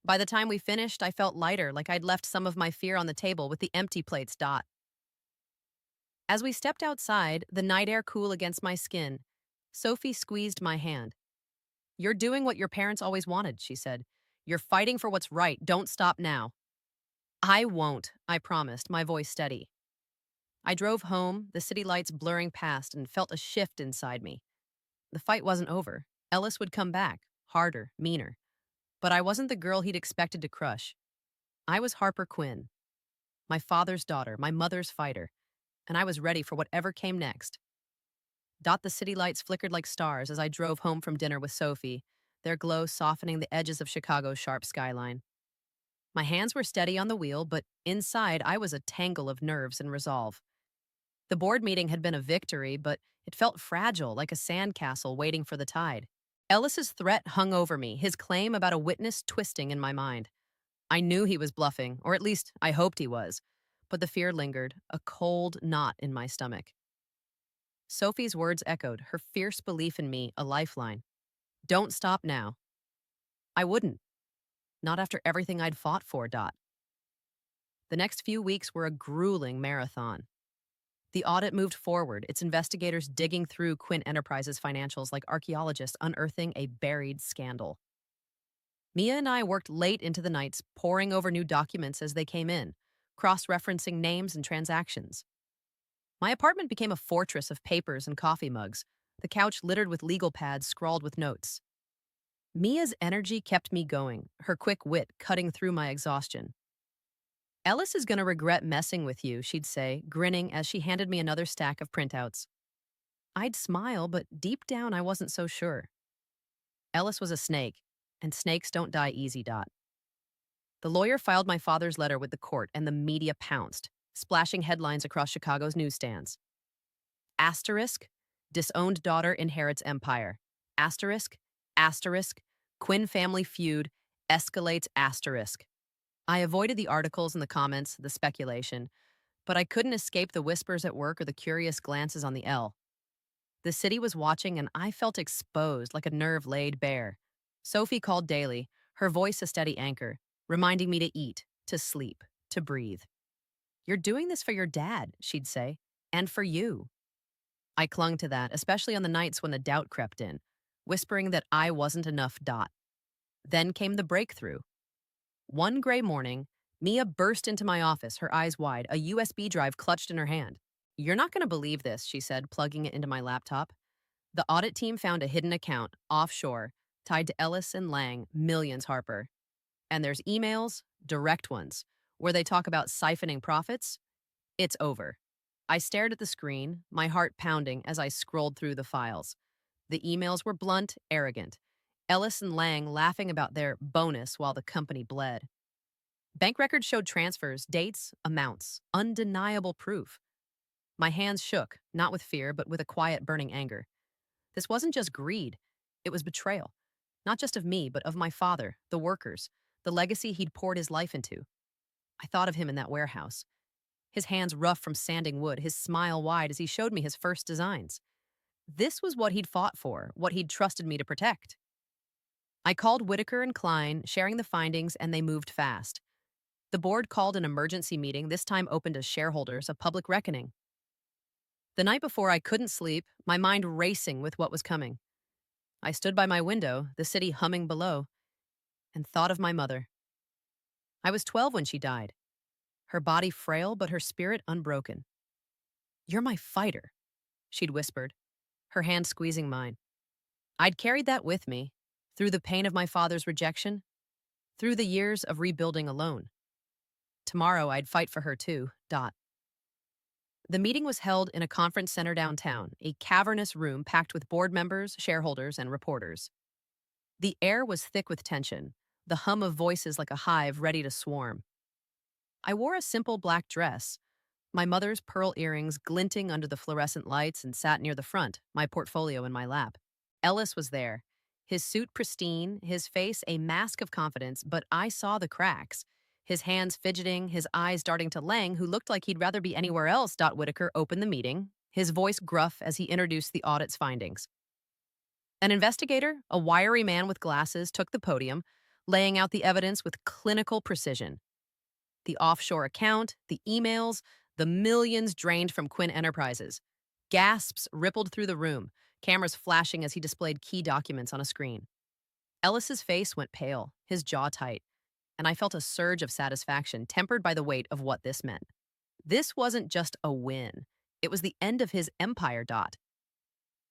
By the time we finished, I felt lighter, like I'd left some of my fear on the table with the empty plates. As we stepped outside, the night air cool against my skin, Sophie squeezed my hand. You're doing what your parents always wanted, she said. You're fighting for what's right. Don't stop now. I won't, I promised, my voice steady. I drove home, the city lights blurring past, and felt a shift inside me. The fight wasn't over. Ellis would come back, harder, meaner. But I wasn't the girl he'd expected to crush. I was Harper Quinn, my father's daughter, my mother's fighter, and I was ready for whatever came next. The city lights flickered like stars as I drove home from dinner with Sophie, their glow softening the edges of Chicago's sharp skyline. My hands were steady on the wheel, but inside I was a tangle of nerves and resolve. The board meeting had been a victory, but it felt fragile, like a sandcastle waiting for the tide. Ellis's threat hung over me, his claim about a witness twisting in my mind. I knew he was bluffing, or at least I hoped he was, but the fear lingered, a cold knot in my stomach. Sophie's words echoed, her fierce belief in me a lifeline. Don't stop now. I wouldn't. Not after everything I'd fought for. The next few weeks were a grueling marathon. The audit moved forward, its investigators digging through Quinn Enterprises' financials like archaeologists unearthing a buried scandal. Mia and I worked late into the nights, poring over new documents as they came in, cross-referencing names and transactions. My apartment became a fortress of papers and coffee mugs, the couch littered with legal pads scrawled with notes. Mia's energy kept me going, her quick wit cutting through my exhaustion. Ellis is going to regret messing with you, she'd say, grinning as she handed me another stack of printouts. I'd smile, but deep down I wasn't so sure. Ellis was a snake, and snakes don't die easy. The lawyer filed my father's letter with the court, and the media pounced, splashing headlines across Chicago's newsstands. Asterisk, disowned daughter inherits empire. Asterisk, asterisk, Quinn family feud escalates asterisk. I avoided the articles and the comments, the speculation, but I couldn't escape the whispers at work or the curious glances on the L. The city was watching, and I felt exposed like a nerve laid bare. Sophie called daily, her voice a steady anchor, reminding me to eat, to sleep, to breathe. You're doing this for your dad, she'd say, and for you. I clung to that, especially on the nights when the doubt crept in, whispering that I wasn't enough. Then came the breakthrough. One gray morning, Mia burst into my office, her eyes wide, a USB drive clutched in her hand. "You're not going to believe this," she said, plugging it into my laptop. "The audit team found a hidden account, offshore, tied to Ellis and Lang, millions Harper. And there's emails, direct ones, where they talk about siphoning profits. It's over." I stared at the screen, my heart pounding as I scrolled through the files. The emails were blunt, arrogant. Ellis and Lang laughing about their bonus while the company bled. Bank records showed transfers, dates, amounts, undeniable proof. My hands shook, not with fear, but with a quiet, burning anger. This wasn't just greed, it was betrayal. Not just of me, but of my father, the workers, the legacy he'd poured his life into. I thought of him in that warehouse, his hands rough from sanding wood, his smile wide as he showed me his first designs. This was what he'd fought for, what he'd trusted me to protect. I called Whitaker and Klein, sharing the findings, and they moved fast. The board called an emergency meeting, this time open to shareholders, a public reckoning. The night before, I couldn't sleep, my mind racing with what was coming. I stood by my window, the city humming below, and thought of my mother. I was 12 when she died, her body frail but her spirit unbroken. "You're my fighter," she'd whispered, her hand squeezing mine. I'd carried that with me, through the pain of my father's rejection, through the years of rebuilding alone. Tomorrow I'd fight for her too. Dot. The meeting was held in a conference center downtown, a cavernous room packed with board members, shareholders, and reporters. The air was thick with tension, the hum of voices like a hive ready to swarm. I wore a simple black dress, my mother's pearl earrings glinting under the fluorescent lights, and sat near the front, my portfolio in my lap. Ellis was there, his suit pristine, his face a mask of confidence, but I saw the cracks. His hands fidgeting, his eyes darting to Lang, who looked like he'd rather be anywhere else. Whitaker opened the meeting, his voice gruff as he introduced the audit's findings. An investigator, a wiry man with glasses, took the podium, laying out the evidence with clinical precision. The offshore account, the emails, the millions drained from Quinn Enterprises. Gasps rippled through the room, cameras flashing as he displayed key documents on a screen. Ellis's face went pale, his jaw tight, and I felt a surge of satisfaction tempered by the weight of what this meant. This wasn't just a win. It was the end of his empire.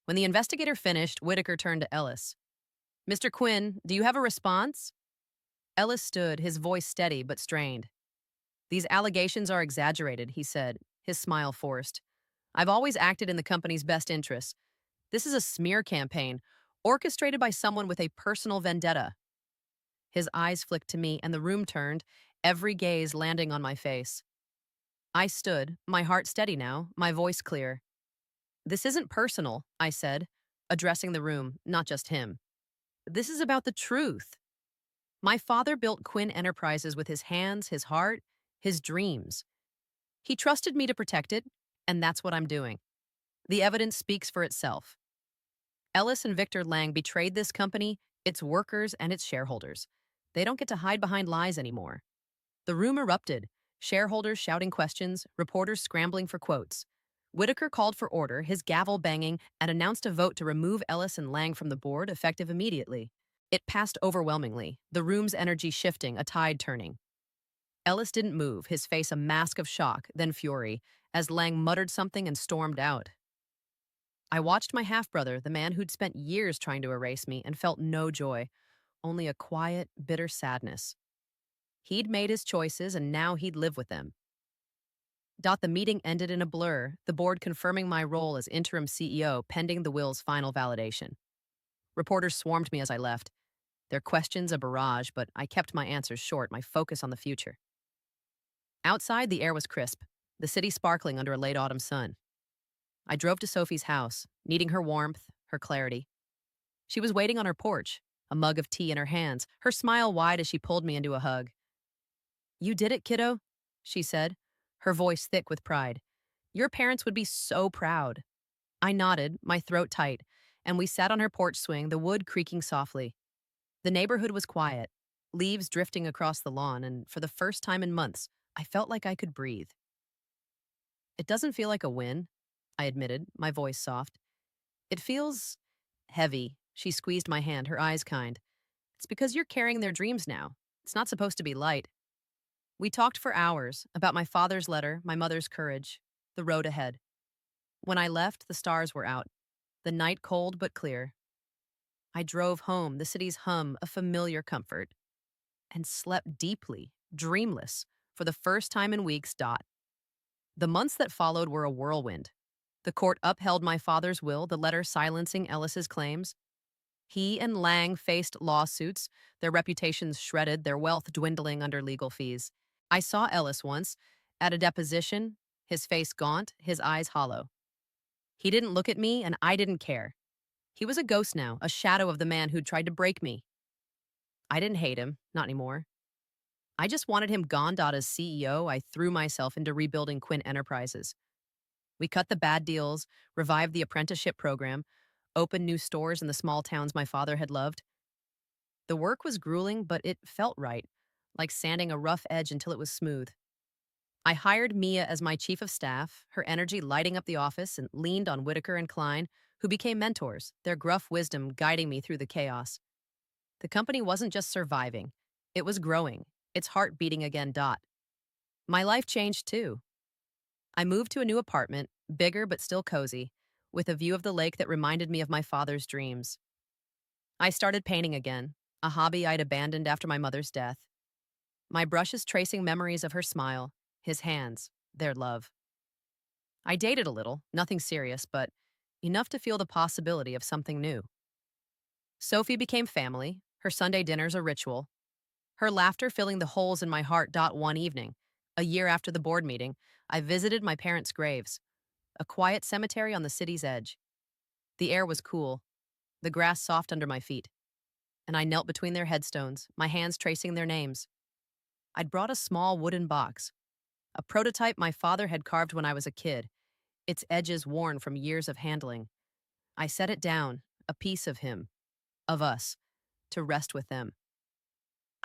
When the investigator finished, Whitaker turned to Ellis. "Mr. Quinn, do you have a response?" Ellis stood, his voice steady but strained. "These allegations are exaggerated," he said, his smile forced. "I've always acted in the company's best interests. This is a smear campaign, orchestrated by someone with a personal vendetta." His eyes flicked to me, and the room turned, every gaze landing on my face. I stood, my heart steady now, my voice clear. "This isn't personal," I said, addressing the room, not just him. "This is about the truth. My father built Quinn Enterprises with his hands, his heart, his dreams. He trusted me to protect it, and that's what I'm doing. The evidence speaks for itself. Ellis and Victor Lang betrayed this company, its workers, and its shareholders. They don't get to hide behind lies anymore." The room erupted, shareholders shouting questions, reporters scrambling for quotes. Whitaker called for order, his gavel banging, and announced a vote to remove Ellis and Lang from the board, effective immediately. It passed overwhelmingly, the room's energy shifting, a tide turning. Ellis didn't move, his face a mask of shock, then fury, as Lang muttered something and stormed out. I watched my half-brother, the man who'd spent years trying to erase me, and felt no joy, only a quiet, bitter sadness. He'd made his choices, and now he'd live with them. The meeting ended in a blur, the board confirming my role as interim CEO pending the will's final validation. Reporters swarmed me as I left, their questions a barrage, but I kept my answers short, my focus on the future. Outside, the air was crisp, the city sparkling under a late autumn sun. I drove to Sophie's house, needing her warmth, her clarity. She was waiting on her porch, a mug of tea in her hands, her smile wide as she pulled me into a hug. "You did it, kiddo," she said, her voice thick with pride. "Your parents would be so proud." I nodded, my throat tight, and we sat on her porch swing, the wood creaking softly. The neighborhood was quiet, leaves drifting across the lawn, and for the first time in months, I felt like I could breathe. "It doesn't feel like a win," I admitted, my voice soft. "It feels heavy." She squeezed my hand, her eyes kind. "It's because you're carrying their dreams now. It's not supposed to be light." We talked for hours about my father's letter, my mother's courage, the road ahead. When I left, the stars were out, the night cold but clear. I drove home, the city's hum, a familiar comfort, and slept deeply, dreamless, for the first time in weeks. The months that followed were a whirlwind. The court upheld my father's will, the letter silencing Ellis's claims. He and Lang faced lawsuits, their reputations shredded, their wealth dwindling under legal fees. I saw Ellis once, at a deposition, his face gaunt, his eyes hollow. He didn't look at me, and I didn't care. He was a ghost now, a shadow of the man who'd tried to break me. I didn't hate him, not anymore. I just wanted him gone. As CEO, I threw myself into rebuilding Quinn Enterprises. We cut the bad deals, revived the apprenticeship program, opened new stores in the small towns my father had loved. The work was grueling, but it felt right, like sanding a rough edge until it was smooth. I hired Mia as my chief of staff, her energy lighting up the office, and leaned on Whitaker and Klein, who became mentors, their gruff wisdom guiding me through the chaos. The company wasn't just surviving, it was growing, its heart beating again. My life changed too. I moved to a new apartment, bigger but still cozy, with a view of the lake that reminded me of my father's dreams. I started painting again, a hobby I'd abandoned after my mother's death. My brushes tracing memories of her smile, his hands, their love. I dated a little, nothing serious, but enough to feel the possibility of something new. Sophie became family, her Sunday dinners a ritual, her laughter filling the holes in my heart. One evening, a year after the board meeting, I visited my parents' graves, a quiet cemetery on the city's edge. The air was cool, the grass soft under my feet, and I knelt between their headstones, my hands tracing their names. I'd brought a small wooden box, a prototype my father had carved when I was a kid, its edges worn from years of handling. I set it down, a piece of him, of us, to rest with them.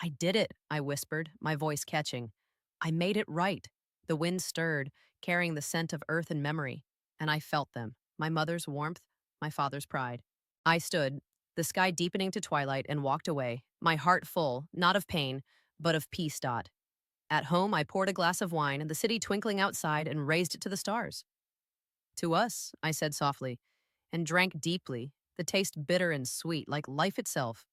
I did it, I whispered, my voice catching. I made it right. The wind stirred, carrying the scent of earth and memory, and I felt them, my mother's warmth, my father's pride. I stood, the sky deepening to twilight, and walked away, my heart full, not of pain, but of peace. At home, I poured a glass of wine, the city twinkling outside, and raised it to the stars. To us, I said softly, and drank deeply, the taste bitter and sweet, like life itself.